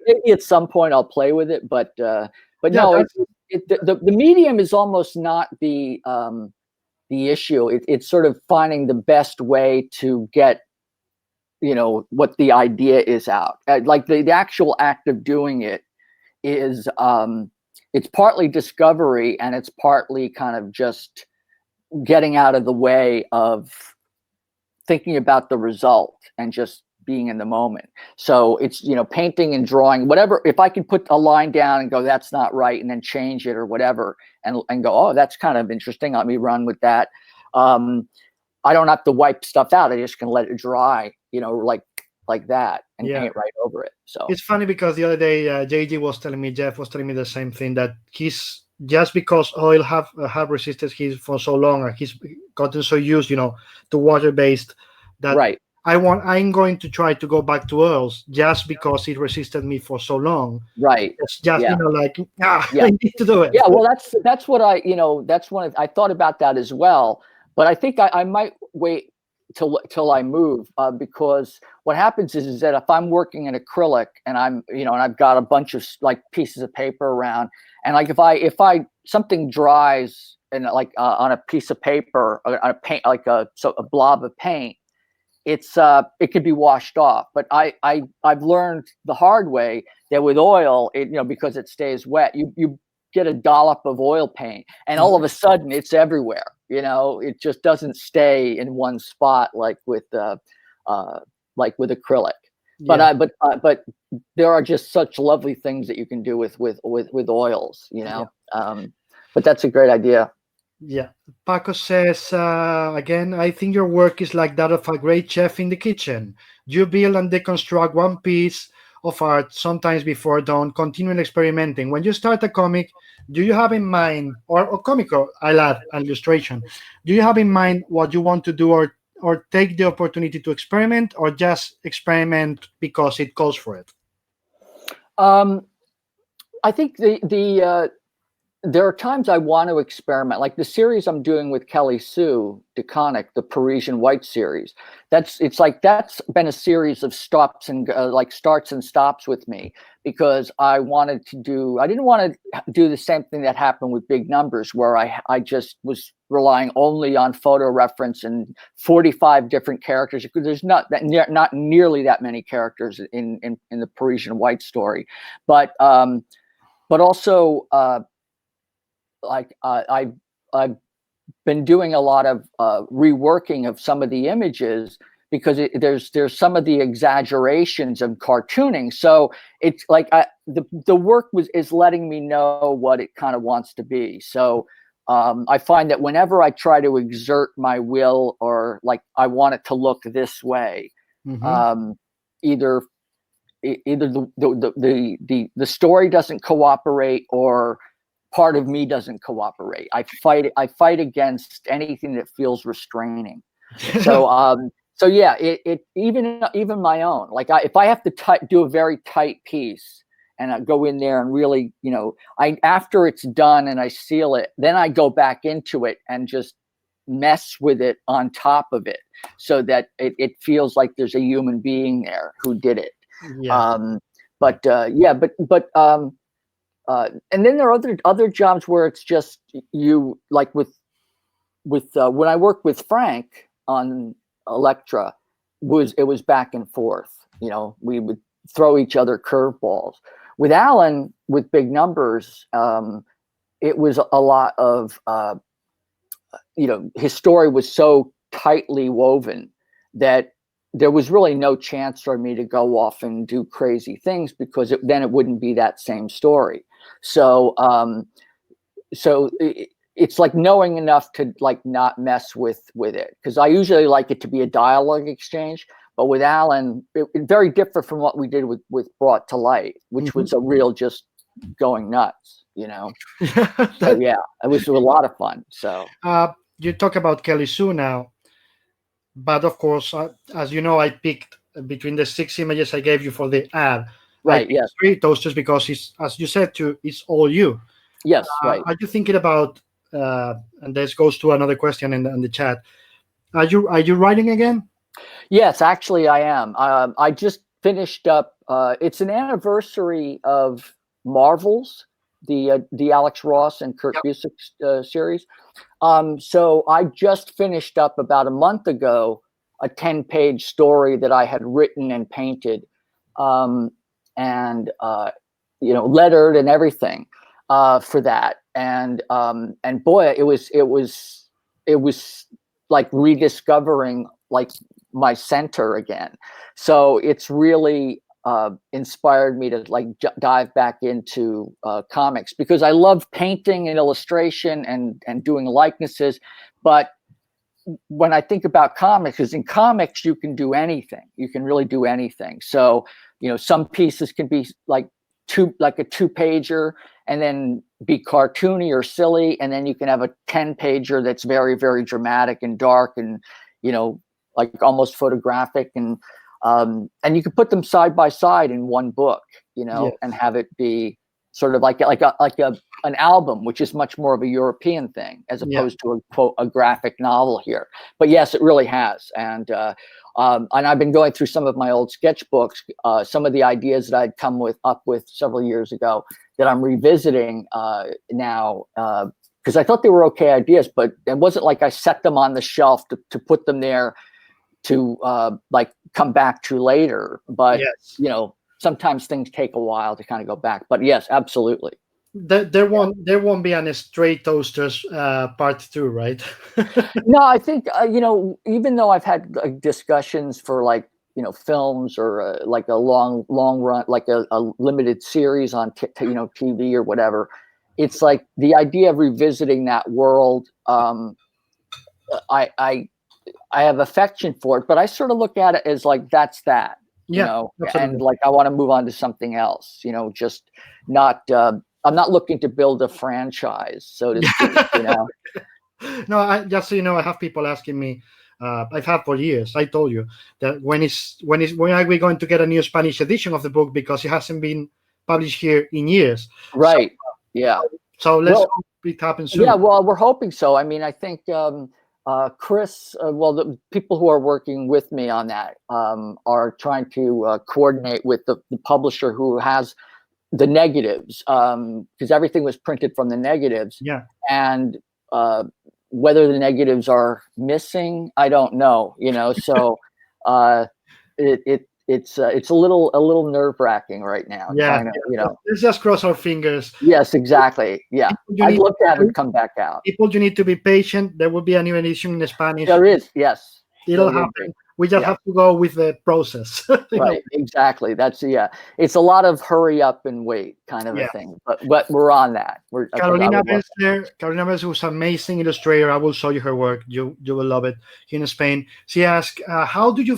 maybe at some point I'll play with it, but yeah, no, the medium is almost not the issue. It's sort of finding the best way to get, what the idea is out. Like the actual act of doing it is, it's partly discovery and it's partly kind of just getting out of the way of thinking about the result and just being in the moment. So it's, painting and drawing, whatever. If I can put a line down and go, that's not right, and then change it or whatever, and go, oh, that's kind of interesting, let me run with that. I don't have to wipe stuff out. I just can let it dry, like that, and paint right over it. So it's funny because the other day, Jeff was telling me the same thing, that he's, just because oil have resisted his for so long, and he's gotten so used, to water-based, that right. I'm going to try to go back to oils just because it resisted me for so long. Right. It's just, I need to do it. Yeah. Well, that's what I thought about that as well. But I think I might wait till I move, because what happens is that if I'm working in acrylic and I'm, and I've got a bunch of like pieces of paper around, and like if I something dries and like on a piece of paper, on a paint, like a blob of paint, it could be washed off. But I've learned the hard way that with oil, because it stays wet, you get a dollop of oil paint and all of a sudden it's everywhere. It just doesn't stay in one spot like with acrylic. Yeah. But there are just such lovely things that you can do with oils, but that's a great idea. Yeah. Paco says, again, I think your work is like that of a great chef in the kitchen. You build and deconstruct one piece of art, sometimes before dawn, continuing experimenting. When you start a comic, do you have in mind, or comic, or I'll add an illustration, do you have in mind what you want to do, or take the opportunity to experiment, or just experiment because it calls for it? I think the there are times I want to experiment, like the series I'm doing with Kelly Sue DeConnick, the Parisian White series. That's been a series of stops and starts and stops with me, because I didn't want to do the same thing that happened with Big Numbers, where I just was relying only on photo reference and 45 different characters. There's not nearly that many characters in the Parisian White story, but also I've been doing a lot of reworking of some of the images, because there's some of the exaggerations of cartooning. So it's like the work is letting me know what it kind of wants to be. So I find that whenever I try to exert my will, or like I want it to look this way, either the story doesn't cooperate, or part of me doesn't cooperate. I fight against anything that feels restraining. So yeah, it even my own, like if I have to do a very tight piece, and I go in there and really, after it's done and I seal it, then I go back into it and just mess with it on top of it, so that it feels like there's a human being there who did it. Yeah. And then there are other jobs where it's just you, like with when I worked with Frank on Elektra, it was back and forth. We would throw each other curveballs. With Alan, with Big Numbers, it was a lot of his story was so tightly woven that there was really no chance for me to go off and do crazy things, because then it wouldn't be that same story. So it's like knowing enough to like not mess with it, because I usually like it to be a dialogue exchange. But with Alan, it very different from what we did with Brought to Light, which was a real just going nuts, So yeah, it was a lot of fun. So you talk about Kelly Sue now, but of course, as you know, I picked between the 6 images I gave you for the ad. Right. Yes. 3 toasters, because it's, as you said, it's all you. Yes. Right. Are you thinking about? And this goes to another question in the chat. Are you writing again? Yes, actually, I am. I just finished up. It's an anniversary of Marvels, the Alex Ross and Kurt Busiek series. So I just finished up about a month ago a 10-page story that I had written and painted, and lettered and everything for that. And boy, it was like rediscovering like my center again. So it's really inspired me to like dive back into comics, because I love painting and illustration and doing likenesses. But when I think about comics, because in comics you can do anything. You can really do anything. So some pieces can be like a 2-pager, and then be cartoony or silly, and then you can have a 10-pager that's very, very dramatic and dark and like almost photographic, and you can put them side by side in one book, Yes. and have it be sort of like an album, which is much more of a European thing as opposed to a graphic novel here. But yes, it really has, and I've been going through some of my old sketchbooks, some of the ideas that I'd come up with several years ago that I'm revisiting now, because I thought they were okay ideas, but it wasn't like I set them on the shelf to put them there to like come back to later. But sometimes things take a while to kind of go back. But yes, absolutely. There won't be an Stray Toasters part 2, right? No, I think even though I've had discussions for like films or like a long run, like a limited series on TV or whatever, it's like the idea of revisiting that world. I have affection for it, but I sort of look at it as like that's that, and like I want to move on to something else. Just not. I'm not looking to build a franchise, so to speak. No, I have people asking me. I've had for years. I told you that when are we going to get a new Spanish edition of the book, because it hasn't been published here in years. Right. So, yeah. So let's Well, hope it happens soon. yeah, well, we're hoping so. I mean, I think Chris, well, the people who are working with me on that are trying to coordinate with the publisher who has the negatives, because everything was printed from the negatives. Yeah. And whether the negatives are missing, I don't know. So it's a little nerve-wracking right now. Yeah. Trying to, Let's just cross our fingers. Yes, exactly. Yeah, I'd love to have it come back out. People, you need to be patient. There will be a new edition in Spanish. There is, yes. It'll happen. We just have to go with the process. Right, exactly. That's it's a lot of hurry up and wait kind of a thing. But we're on that. Carolina Bessler was an amazing illustrator. I will show you her work. You will love it. In Spain, she asked, how do you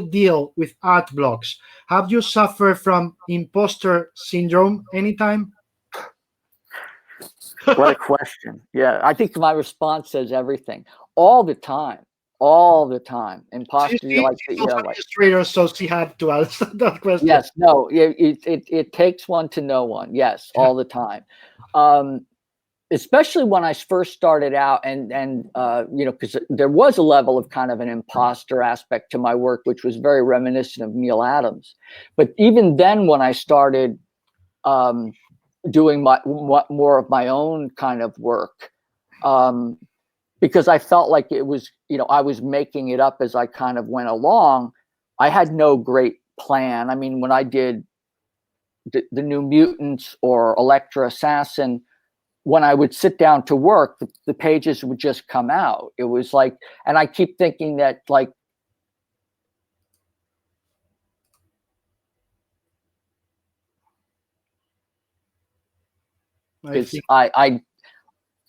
deal with art blocks? Have you suffered from imposter syndrome anytime? What a question. Yeah, I think my response says everything. All the time. Imposter, illustrator, so she had to answer that question. Yes, no, it takes one to know one. Yes, all the time. Especially when I first started out, and because there was a level of kind of an imposter aspect to my work, which was very reminiscent of Neil Adams. But even then, when I started doing more of my own kind of work, because I felt like it was, I was making it up as I kind of went along. I had no great plan. I mean, when I did the New Mutants or Elektra Assassin, when I would sit down to work, the pages would just come out. It was like, and I keep thinking that, like,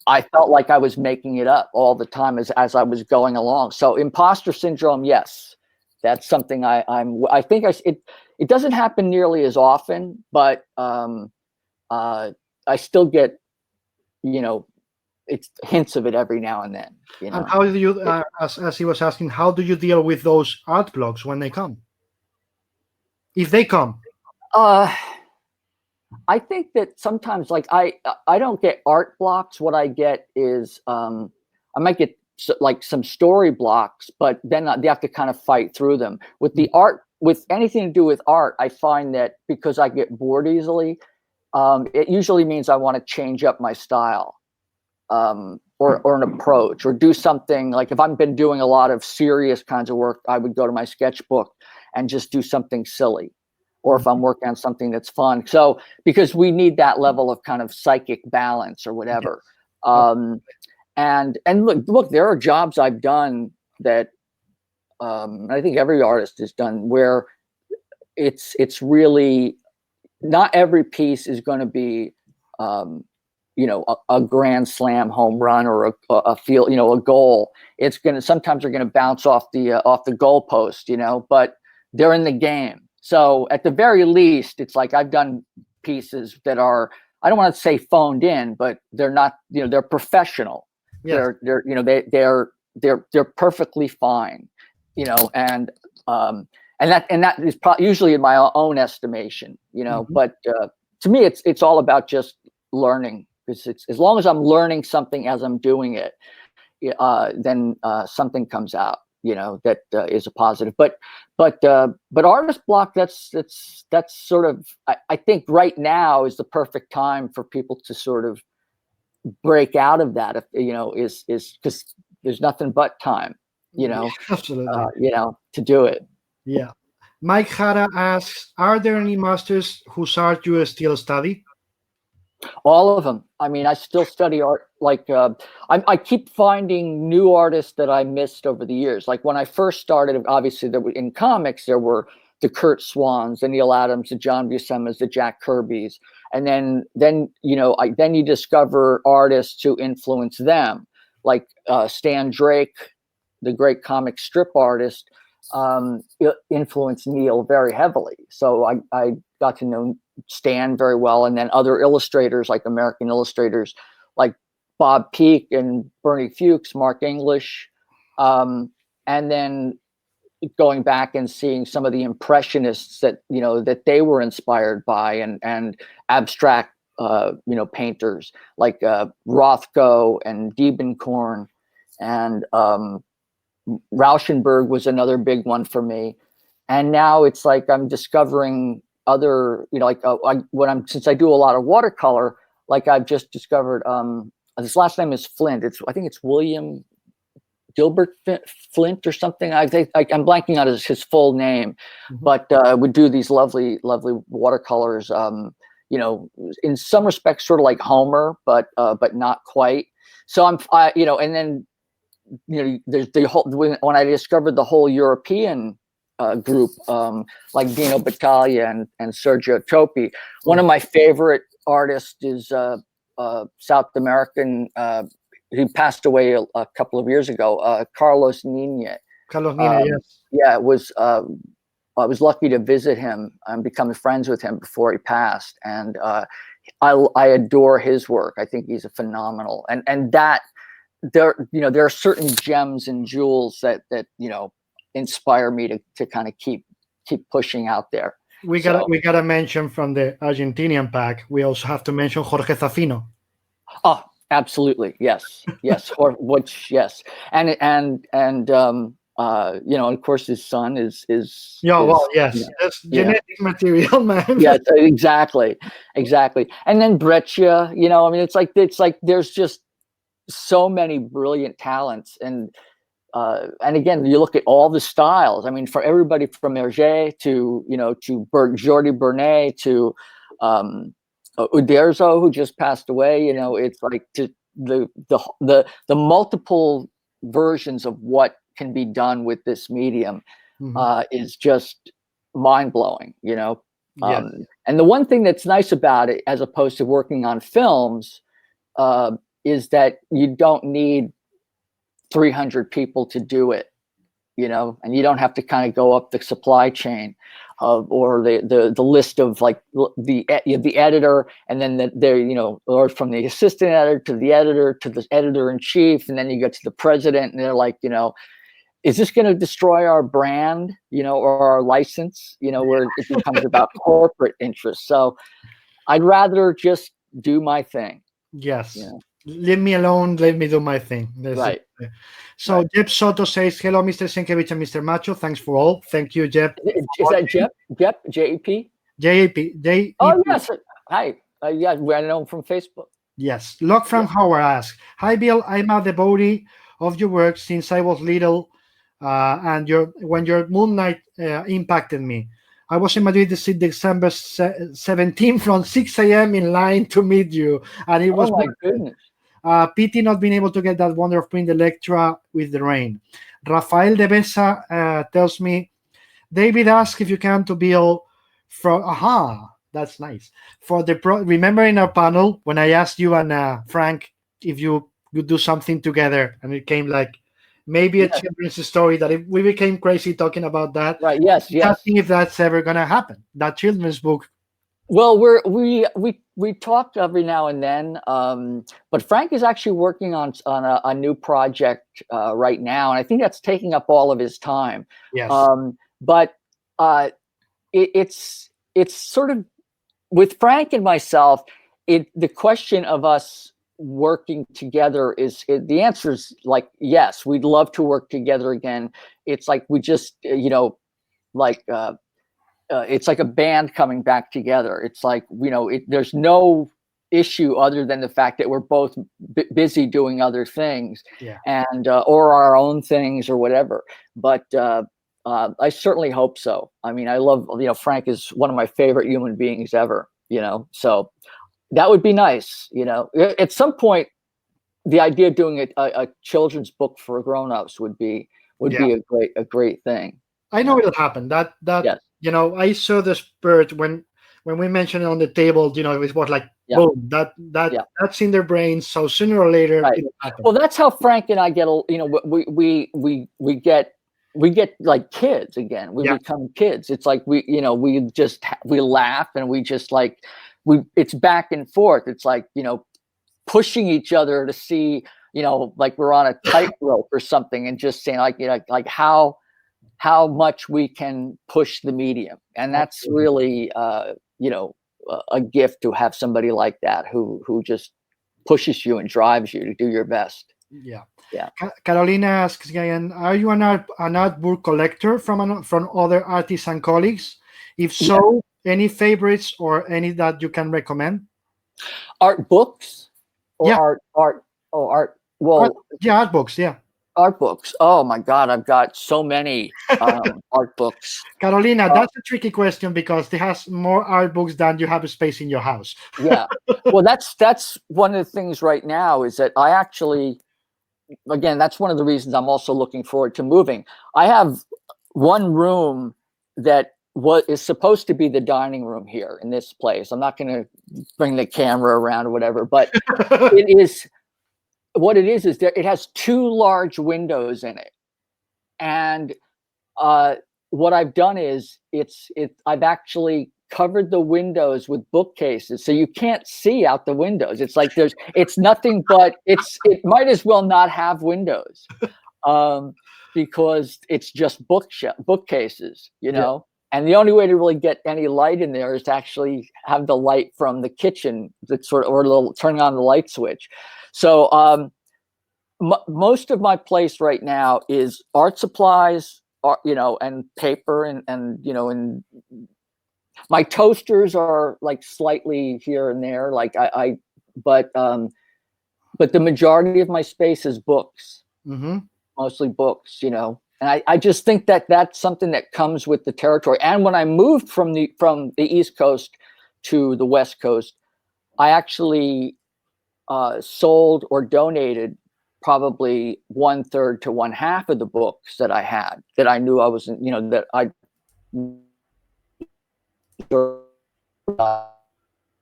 I felt like I was making it up all the time as I was going along. So imposter syndrome, yes, that's something I think it doesn't happen nearly as often, but I still get, it's hints of it every now and then. And how do you, as he was asking, how do you deal with those art blocks when they come? If they come? I think that sometimes, like, I don't get art blocks. What I get is I might get like some story blocks, but then they have to kind of fight through them. With the art, with anything to do with art, I find that because I get bored easily, it usually means I want to change up my style, or an approach, or do something. Like if I've been doing a lot of serious kinds of work, I would go to my sketchbook and just do something silly. Or if I'm working on something that's fun. So, because we need that level of kind of psychic balance or whatever. Yes. And look, there are jobs I've done that I think every artist has done, where it's really, not every piece is going to be, a grand slam home run or a field, a goal. It's sometimes they're going to bounce off the goalpost, but they're in the game. So at the very least, it's like I've done pieces that are, I don't want to say phoned in, but they're not, they're professional. Yes. They're perfectly fine, and that is usually in my own estimation, but to me, it's all about just learning, because it's, as long as I'm learning something as I'm doing it, then something comes out, that is a positive. But artist block, that's sort of, I think right now is the perfect time for people to sort of break out of that. Is because there's nothing but time, absolutely, to do it. Yeah. Mike Hara asks, are there any masters whose art you still study? All of them. I mean, I still study art. Like, I keep finding new artists that I missed over the years. Like when I first started, obviously in comics, there were the Kurt Swans, the Neil Adams, the John Buscema's, the Jack Kirby's. And then you discover artists who influence them. Like Stan Drake, the great comic strip artist, influenced Neil very heavily. So I got to know Stan very well, and then other illustrators, like American illustrators like Bob Peak and Bernie Fuchs, Mark English, and then going back and seeing some of the impressionists that that they were inspired by, and abstract painters like Rothko and Diebenkorn, and Rauschenberg was another big one for me. And now it's like I'm discovering other, since I do a lot of watercolor, like I've just discovered his last name is Flint. I think it's William Gilbert Flint or something. I'm blanking on his full name, but would do these lovely watercolors. In some respects, sort of like Homer, but not quite. So and then there's the whole, when I discovered the whole European group, like Dino Battaglia and Sergio Topi. One of my favorite artists is South American. He passed away a couple of years ago. Carlos Nina. Carlos Nina, yes. Yeah, I was lucky to visit him and become friends with him before he passed, and I adore his work. I think he's a phenomenal, and that there are certain gems and jewels that inspire me to kind of keep pushing out there. We gotta mention from the Argentinian pack. We also have to mention Jorge Zafino. Oh, absolutely, yes, yes, yes, and of course his son is yes, that's genetic material, man. Yeah, exactly, and then Breccia, it's like there's just so many brilliant talents, and again, you look at all the styles. I mean, for everybody from Hergé to Jordi Bernet to Uderzo, who just passed away. It's like the multiple versions of what can be done with this medium is just mind blowing. Yes. And the one thing that's nice about it, as opposed to working on films, is that you don't need 300 people to do it, and you don't have to kind of go up the supply chain or the list of like the editor, and then or from the assistant editor to the editor in chief, and then you get to the president, and they're like, is this going to destroy our brand, or our license, where it becomes about corporate interests? So I'd rather just do my thing. Yes. Leave me alone. Let me do my thing. Right. So right. Jeb Soto says, hello, Mr. Sienkiewicz and Mr. Macho. Thanks for all. Thank you, Jeb. Is that Jeb? Jeb? J-E-P? J-E-P. Oh, yes. Hi. Yeah, I know him from Facebook. Yes. Locke from Howard asks, hi, Bill. I'm a devotee of your work since I was little, and when your Moon Knight impacted me. I was in Madrid December 17 from 6 a.m. in line to meet you, and it was my goodness. Pity not being able to get that wonder of print Electra with the rain. Rafael de Besa tells me, David asked if you can to Bill from that's nice. For the remember in our panel when I asked you and Frank if you could do something together, and it came like maybe a children's story that we became crazy talking about that. Right. Yes. Asking if that's ever gonna happen. That children's book. Well, we talked every now and then, but Frank is actually working on a new project right now, and I think that's taking up all of his time. Yes. But it's sort of with Frank and myself. The question of us working together the answer is like yes, we'd love to work together again. It's like we just it's like a band coming back together. It's like, there's no issue other than the fact that we're both busy doing other things and or our own things or whatever. But I certainly hope so. I mean, I love, Frank is one of my favorite human beings ever, so that would be nice. At some point, the idea of doing a children's book for grown-ups would be a great thing. I know it'll happen. Yes. I saw the spirit when we mentioned it on the table. It was like boom, that's in their brains. So sooner or later, it'll happen. Well, that's how Frank and I get. We get like kids again. We become kids. It's like we laugh and we just like it's back and forth. It's like pushing each other to see like we're on a tightrope or something, and just saying like how much we can push the medium. And that's really a gift to have somebody like that who just pushes you and drives you to do your best. Yeah. Yeah. Carolina asks again, are you an art book collector from other artists and colleagues? If so, any favorites or any that you can recommend? Art books or Yeah. art. Well, art books. Yeah. Art books. Oh my God, I've got so many art books. Carolina, that's a tricky question because it has more art books than you have space in your house. Yeah. Well, that's one of the things right now is that I actually, again, that's one of the reasons I'm also looking forward to moving. I have one room that is supposed to be the dining room here in this place. I'm not going to bring the camera around or whatever, but it is. What it is that it has 2 large windows in it, and what I've done is I've actually covered the windows with bookcases, so you can't see out the windows. It's like it's nothing but it might as well not have windows, because it's just bookcases, you know. And the only way to really get any light in there is to actually have the light from the kitchen, that sort of, or a little turning on the light switch. So most of my place right now is art supplies, you know, and paper, and you know, and my toasters are like slightly here and there, like but the majority of my space is books, mostly books, you know. And I just think that that's something that comes with the territory. And when I moved from the East Coast to the West Coast, I actually sold or donated probably 1/3 to 1/2 of the books that I had, that I knew I was, you know, that the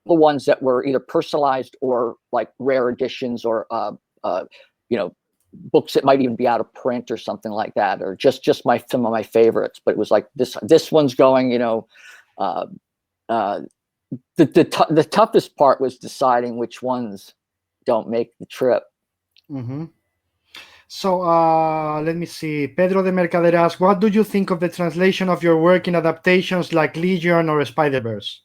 ones that were either personalized or like rare editions, or you know, books that might even be out of print or something like that, or just some of my favorites. But it was like this one's going, you know. The toughest part was deciding which ones don't make the trip. So let me see. Pedro de Mercader asks, what do you think of the translation of your work in adaptations like Legion or Spider-Verse?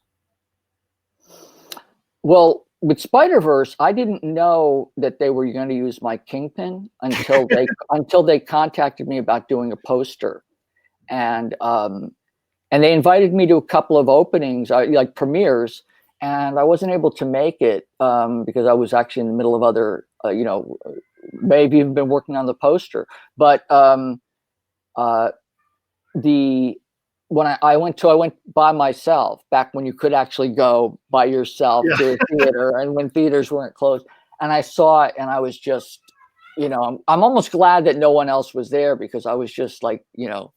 Well, with Spider-Verse, I didn't know that they were going to use my Kingpin until they contacted me about doing a poster, and they invited me to a couple of openings, like premieres, and I wasn't able to make it because I was actually in the middle of other, you know, maybe even been working on the poster. But when I went by myself back when you could actually go by yourself to a theater, and when theaters weren't closed, and I saw it, and I was just, you know, I'm almost glad that no one else was there, because I was just like, you know,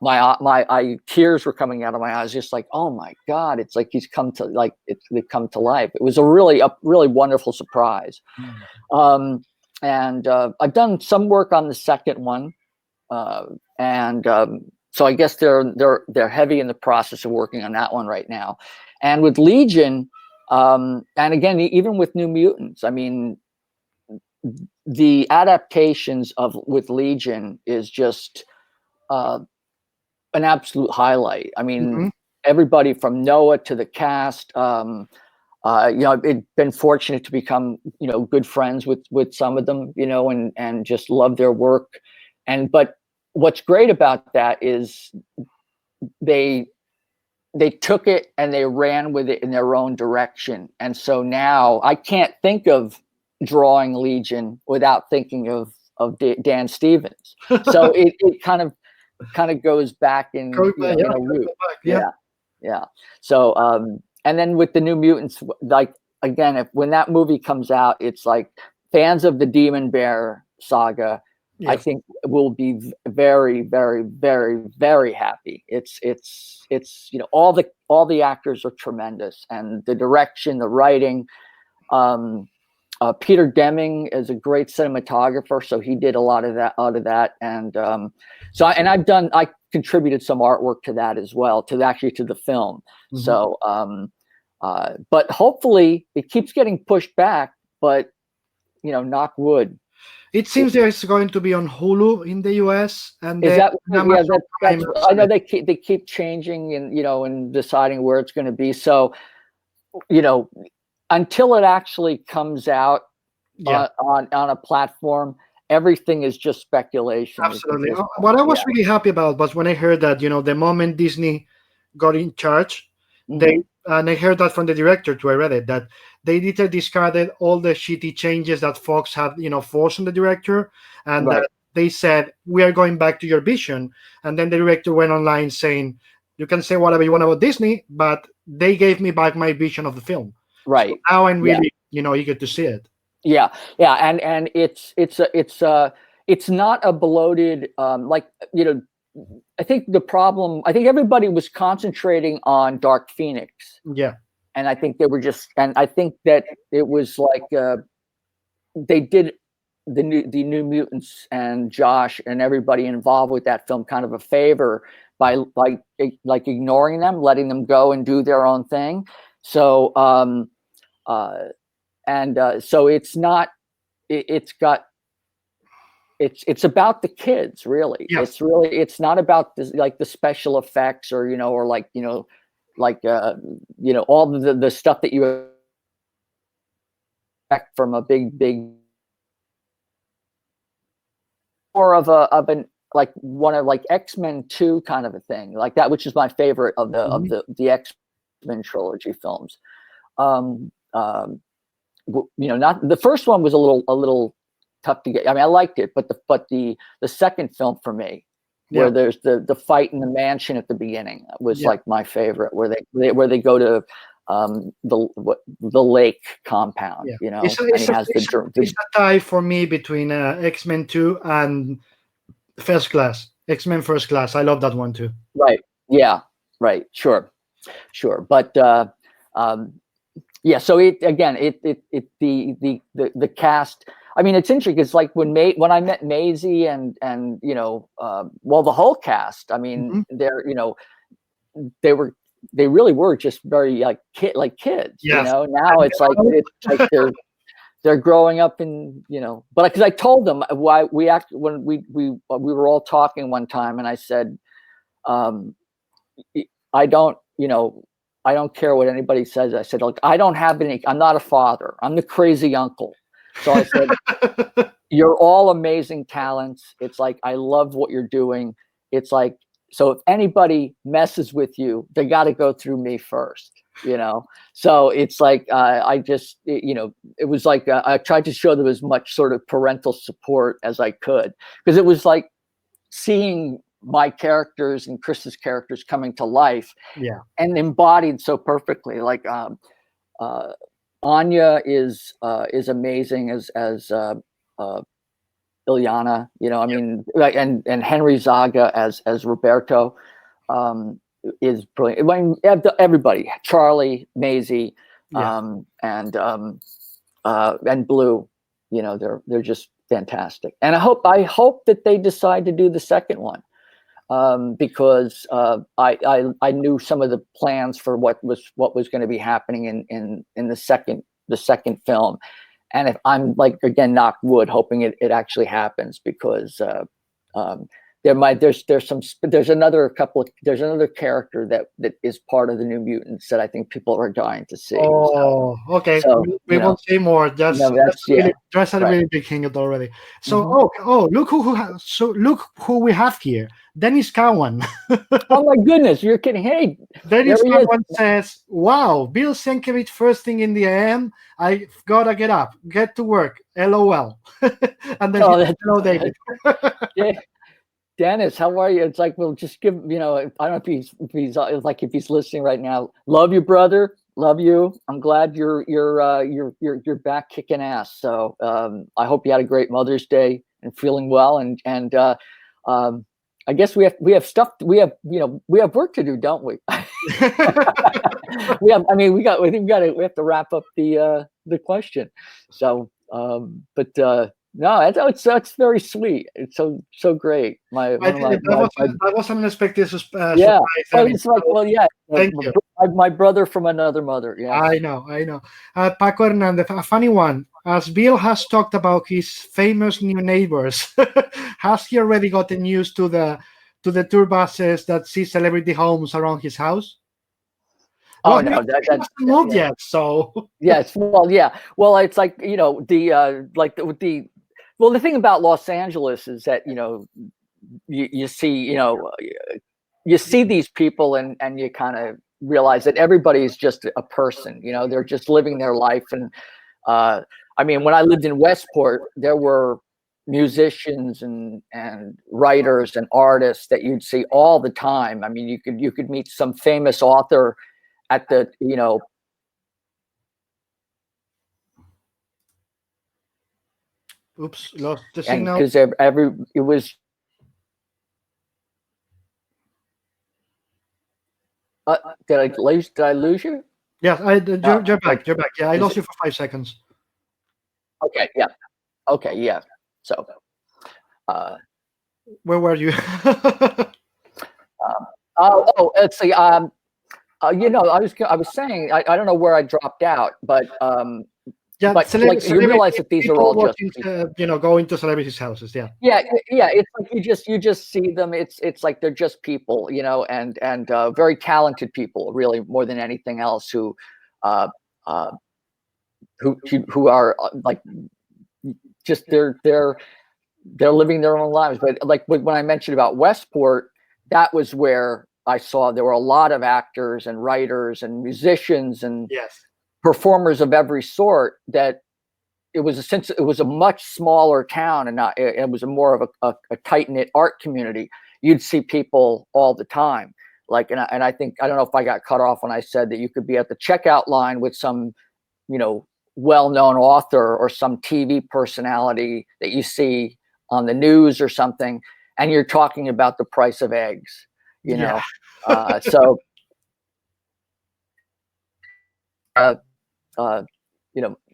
my tears were coming out of my eyes, just like, oh my God, it's like they've come to life. It was a really wonderful surprise. And I've done some work on the second one, and so I guess they're heavy in the process of working on that one right now. And with Legion, and again, even with New Mutants, I mean, the adaptations with Legion is just an absolute highlight. I mean, everybody from Noah to the cast. You know, I've been fortunate to become, you know, good friends with some of them, you know, and just love their work. But what's great about that is they took it and they ran with it in their own direction. And so now I can't think of drawing Legion without thinking of Dan Stevens. So it kind of goes back in a route. Yeah. So and then with the New Mutants, like, again, when that movie comes out, it's like fans of the Demon Bear saga, I think, will be very, very, very, very happy. It's you know, all the actors are tremendous, and the direction, the writing. Peter Deming is a great cinematographer, so he did a lot of that out of that, and I contributed some artwork to that as well, to the film. So, but hopefully it keeps getting pushed back. But, you know, knock wood. It seems it's going to be on Hulu in the US, and is that I know they keep changing and, you know, and deciding where it's going to be. So you know, until it actually comes out Yeah, on a platform, everything is just speculation. absolutely. What I was Yeah. really happy about was when I heard that, the moment Disney got in charge, they Mhm. and I heard that from the director too. I read it that they later discarded all the shitty changes that Fox had, forced on the director, and Right. that they said we are going back to your vision. And then the director went online saying, "You can say whatever you want about Disney, but they gave me back my vision of the film." So Right. now I'm Yeah. really, eager to see it. Yeah. Yeah. And it's not a bloated, like, I think I think everybody was concentrating on Dark Phoenix, Yeah, and I think they were and I think that it was like, they did the New Mutants and Josh and everybody involved with that film kind of a favor by like ignoring them, letting them go and do their own thing. So so it's not, it's got, it's about the kids, really. yes, It's not about this, like the special effects, or or like, like all the stuff that you expect from a big, more of an, like one of like X-Men 2 kind of a thing, like that, which is my favorite of Mhm. the X-Men trilogy films. Um, um, not the first one was a little tough to get. I mean, I liked it, but the second film for me, where Yeah, there's the fight in the mansion at the beginning, was yeah. like my favorite, where they go to the lake compound, Yeah, and he has it's a tie for me between X-Men 2 and First Class. X-Men First Class. I love that one too. right, yeah, right, sure, but um, yeah. So the cast. I mean, it's interesting because like when I met Maisie and well, the whole cast. I mean, Mhm. they were they really were just very like kids. Yes. Now it's like they're growing up, and but because I told them why when we were all talking one time, and I said, um, I don't, I don't care what anybody says. I said, look, I don't have any, I'm not a father. I'm the crazy uncle. So I said, you're all amazing talents. It's like, I love what you're doing. It's like, so if anybody messes with you, they got to go through me first, So it's like, I just, it was like, I tried to show them as much sort of parental support as I could, because it was like seeing my characters and Chris's characters coming to life Yeah. and embodied so perfectly. Like Anya is amazing as Ilyana, I mean, like, and Henry Zaga as Roberto is brilliant. I mean, everybody, Charlie, Maisie, Yeah. And Blue, they're just fantastic. And I hope that they decide to do the second one. Because I knew some of the plans for what was going to be happening in the second film, and if I'm like, again, knock wood, hoping it actually happens, because there's another character that is part of the New Mutants that I think people are dying to see. Oh, okay. So We won't say more. That's yeah, that's a right. really big hint already. So, Mhm. look who we have here. Dennis Cowan. Oh my goodness, you're kidding! Hey, Dennis there he is. Cowan says, "Wow, Bill Sienkiewicz first thing in the AM. I gotta get up, get to work. LOL." And then Oh, he says, "Hello, David." yeah. Dennis, how are you? It's like, we'll just give, I don't know if if he's listening right now. Love you, brother. Love you. I'm glad you're back kicking ass. So I hope you had a great Mother's Day and feeling well. And I guess we have stuff. We have work to do, don't we? we have. I mean, we have to wrap up the question. So, no, that's very sweet. It's so great. I think that was an unexpected Yeah. surprise, Well, Dennis. it's like, well, yeah. Thank you. My brother from another mother. Yes. I know. Paco Hernandez, a funny one. As Bill has talked about his famous new neighbors, has he already gotten used to the tour buses that see celebrity homes around his house? Oh Well, no, he hasn't moved yeah. yet, so Yes, well, yeah. Well, it's like, the thing about Los Angeles is that, you see, you see these people and you kind of realize that everybody's just a person, they're just living their life. And I mean, when I lived in Westport, there were musicians and writers and artists that you'd see all the time. I mean, you could meet some famous author at the, oops, lost the and signal. because it was did I lose you? Yes, you're back. You're back. Yeah, I lost you for 5 seconds. Okay, yeah. Okay, yeah. So Where were you? let's see. I was saying, I don't know where I dropped out, but Yeah, but like you realize that these are all just going to celebrities' houses. Yeah, yeah. It's like you just see them. It's like they're just people, and very talented people, really, more than anything else, who uh, who are like just they're living their own lives. But like when I mentioned about Westport, that was where I saw there were a lot of actors and writers and musicians and yes, performers of every sort. That it was a much smaller town, and it was more of a tight-knit art community. You'd see people all the time. Like, and I think, I don't know if I got cut off when I said that you could be at the checkout line with some, well-known author or some TV personality that you see on the news or something, and you're talking about the price of eggs, Yeah. So,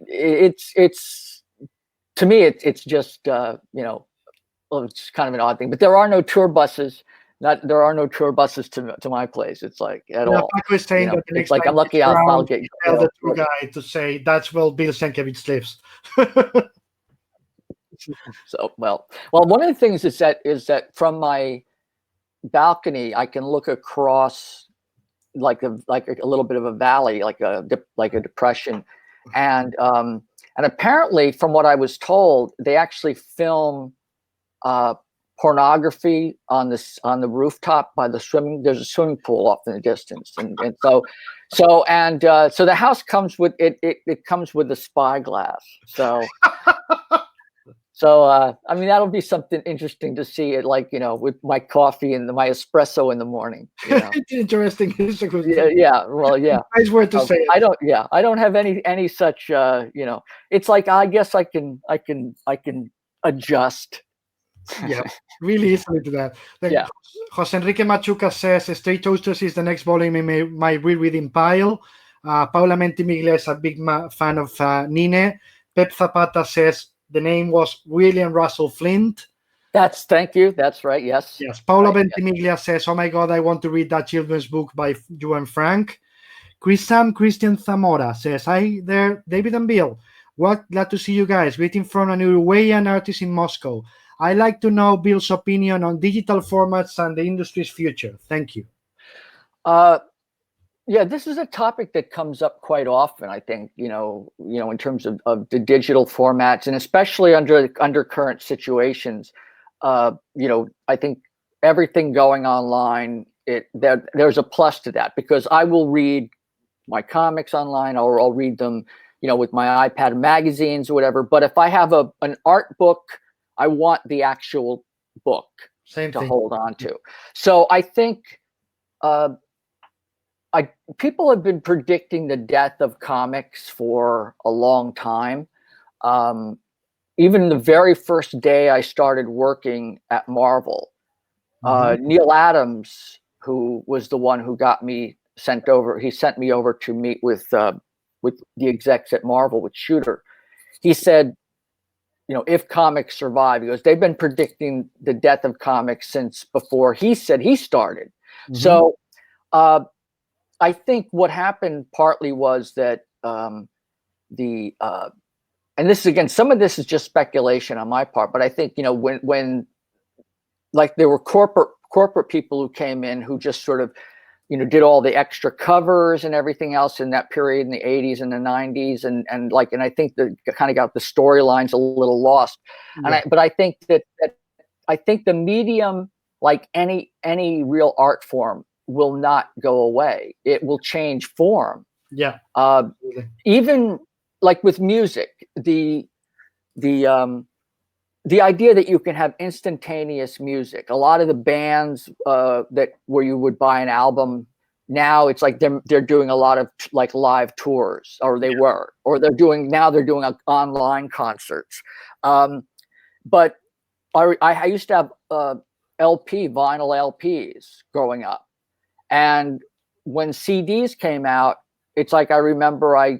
it's to me, it's just, well, it's kind of an odd thing, but there are no tour buses. There are no tour buses to my place. It's like at all. Paco is saying that the next it's like time I'm lucky he's I'll around, get. tell the tour guide to say that's where Bill Sienkiewicz lives. So well, one of the things is that from my balcony I can look across like a little bit of a valley, like a depression, and apparently, from what I was told, they actually film pornography on the rooftop by the swimming. There's a swimming pool off in the distance, and so the house comes with it. It comes with a spyglass. So I mean, that'll be something interesting to see it, like, with my coffee and my espresso in the morning. It's interesting. Yeah. Well, yeah. Nice word to say. I don't have any such. It's like, I guess I can adjust. Yeah, really easily to that. Yeah. Jose Enrique Machuca says Straight Toasters is the next volume in my rereading pile. Paula Mentimiglia is a big fan of Nine. Pep Zapata says the name was William Russell Flint. Thank you. That's right. Yes. Yes. Paula right, Ventimiglia says, "Oh my God, I want to read that children's book by you and Frank." Christian Zamora says, "Hi there, David and Bill. Glad to see you guys. Greeting from an Uruguayan artist in Moscow. I'd like to know Bill's opinion on digital formats and the industry's future. Thank you." Yeah, this is a topic that comes up quite often, I think, in terms of the digital formats, and especially under current situations. I think everything going online, there's a plus to that, because I will read my comics online, or I'll read them, with my iPad magazines or whatever. But if I have an art book, I want the actual book to hold on to. So I think people have been predicting the death of comics for a long time. Even the very first day I started working at Marvel, Neil Adams, who was the one who got me sent me over to meet with the execs at Marvel, with Shooter. He said, if comics survive, he goes, they've been predicting the death of comics since before he said he started. So I think what happened partly was that and this is, again, some of this is just speculation on my part, but I think, when like there were corporate people who came in, who just sort of did all the extra covers and everything else in that period in the 80s and the 90s, and I think that kind of got the storylines a little lost. Yeah. But I think that I think the medium, like any real art form, will not go away. It will change form. Yeah. Even like with music, the idea that you can have instantaneous music. A lot of the bands that where you would buy an album now, it's like they're doing a lot of like live tours, or they were, or they're doing online concerts. But I used to have vinyl LPs growing up, and when CDs came out, it's like I remember I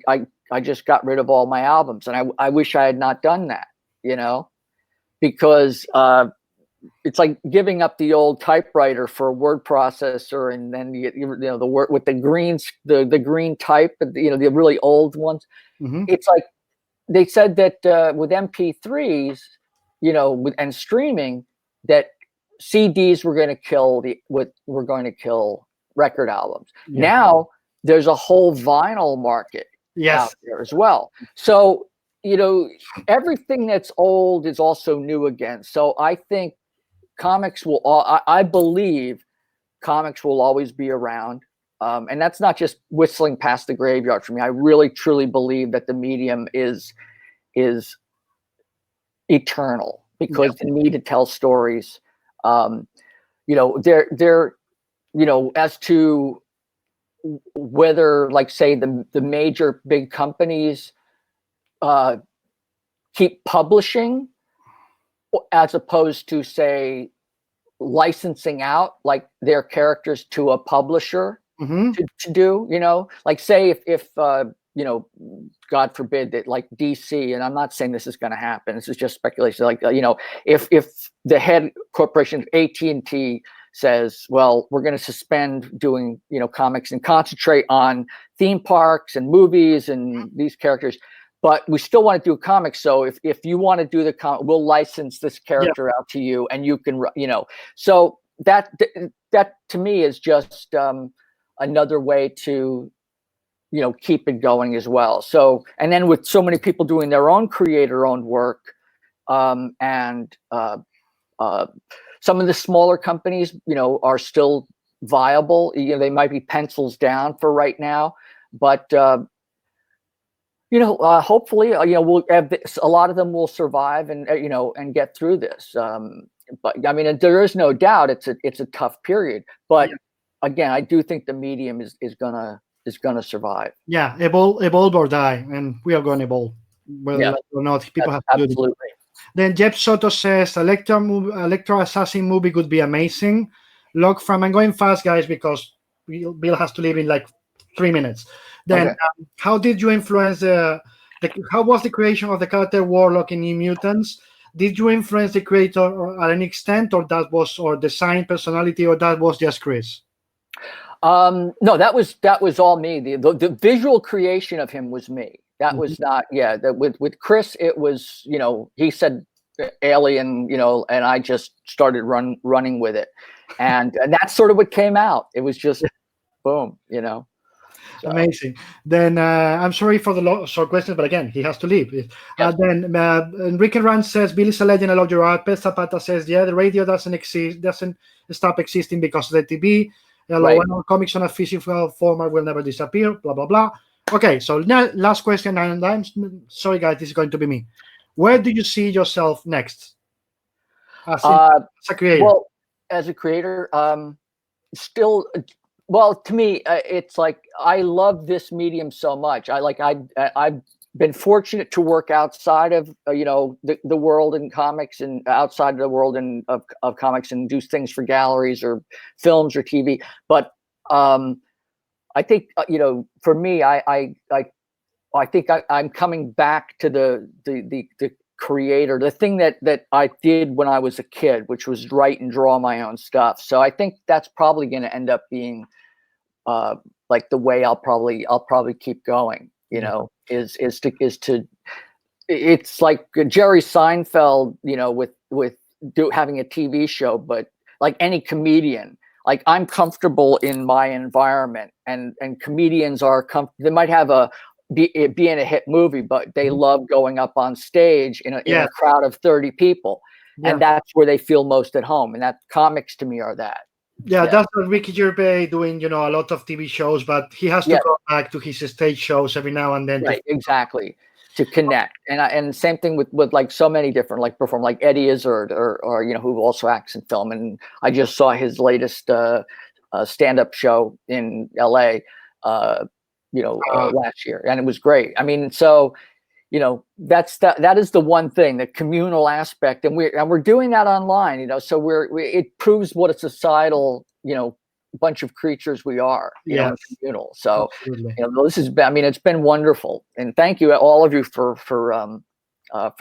just got rid of all my albums, and I wish I had not done that, because it's like giving up the old typewriter for a word processor, and then the word with the green type, the really old ones. Mm-hmm. It's like they said that with MP3s, and streaming, that CDs were going to kill record albums. Yeah. Now there's a whole vinyl market out there as well. So everything that's old is also new again. So I think I believe comics will always be around. And that's not just whistling past the graveyard for me. I really, truly believe that the medium is eternal, because the need to tell stories. As to whether, like, say, the major big companies keep publishing, as opposed to, say, licensing out like their characters to a publisher to do, like, say if God forbid that, like, DC, and I'm not saying this is going to happen, this is just speculation, like, if the head corporation AT&T says, well, we're going to suspend doing comics and concentrate on theme parks and movies and these characters, but we still want to do comics. So if you want to do the comic, we'll license this character out to you, and you can, so that to me is just another way to keep it going as well. So, and then with so many people doing their own creator-owned work, and some of the smaller companies, are still viable. They might be pencils down for right now, but hopefully, we'll have a lot of them will survive and and get through this. But I mean, there is no doubt it's a tough period. But again, I do think the medium is gonna survive. Yeah, evolve or die, and we are going to evolve, whether or not. People have to do it. Then Jeff Soto says Electro Assassin movie could be amazing. Log from, I'm going fast, guys, because Bill has to leave in like 3 minutes. Then how did you influence how was the creation of the character Warlock in New Mutants? Did you influence the creator at any extent, or design, personality, or that was just Chris? No, that was all me. The visual creation of him was me. That was not, with Chris, it was, he said alien, and I just started running with it. And that's sort of what came out. It was just boom, So. Amazing. Then I'm sorry for the short questions, but again, he has to leave. Then Enrique Rand says, Billy's a legend, I love your art. Pet Zapata says, the radio doesn't stop existing because of the TV. Comics on a physical format will never disappear, blah, blah, blah. Okay, so now last question, and I'm sorry, guys, this is going to be me. Where do you see yourself next? As a creator? Well, as a creator, still, well, to me, it's like, I love this medium so much. I've been fortunate to work outside of, the world in comics, and outside of the world of comics, and do things for galleries or films or TV. But I think, for me, I think I'm coming back to the creator, the thing that I did when I was a kid, which was write and draw my own stuff. So I think that's probably going to end up being like the way I'll probably keep going. Is to it's like Jerry Seinfeld, with having a TV show, but like any comedian, like I'm comfortable in my environment, and comedians are they might have be in a hit movie, but they love going up on stage in a crowd of 30 people, and that's where they feel most at home. And that comics to me are that. Yeah, that's what Ricky Gervais doing, a lot of TV shows, but he has to go back to his stage shows every now and then. Right, exactly, to connect. And same thing with like so many different like perform, like Eddie Izzard or who also acts in film. And I just saw his latest stand-up show in LA last year, and it was great. I mean, so that is the one thing, the communal aspect, and we're doing that online, so it proves what a societal bunch of creatures we are, communal. So this has been, I mean, it's been wonderful, and thank you all of you for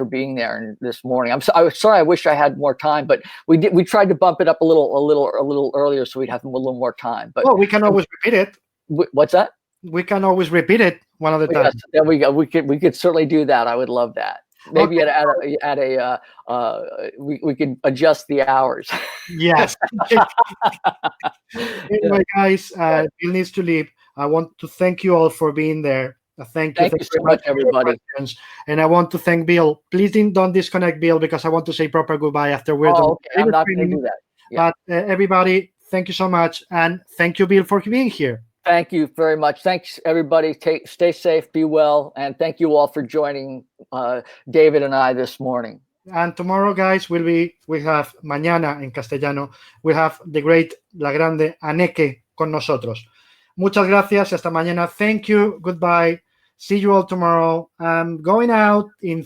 being there and this morning. I'm sorry, I wish I had more time, but we tried to bump it up a little earlier so we'd have a little more time. But we can always repeat it. What's that? We can always repeat it one other time. Yes, there we go. We could certainly do that. I would love that. Maybe we could adjust the hours. Yes. Anyway, guys, Bill needs to leave. I want to thank you all for being there. Thank you so much, everybody. And I want to thank Bill. Please don't disconnect, Bill, because I want to say proper goodbye after we're done. Okay. I'm not going to do that. Yeah. But everybody, thank you so much, and thank you, Bill, for being here. Thank you very much. Thanks, everybody. Stay safe, be well, and thank you all for joining David and I this morning. And tomorrow, guys, we have mañana en castellano, we have the great, la grande Aneke con nosotros. Muchas gracias. Hasta mañana. Thank you. Goodbye. See you all tomorrow. I'm going out in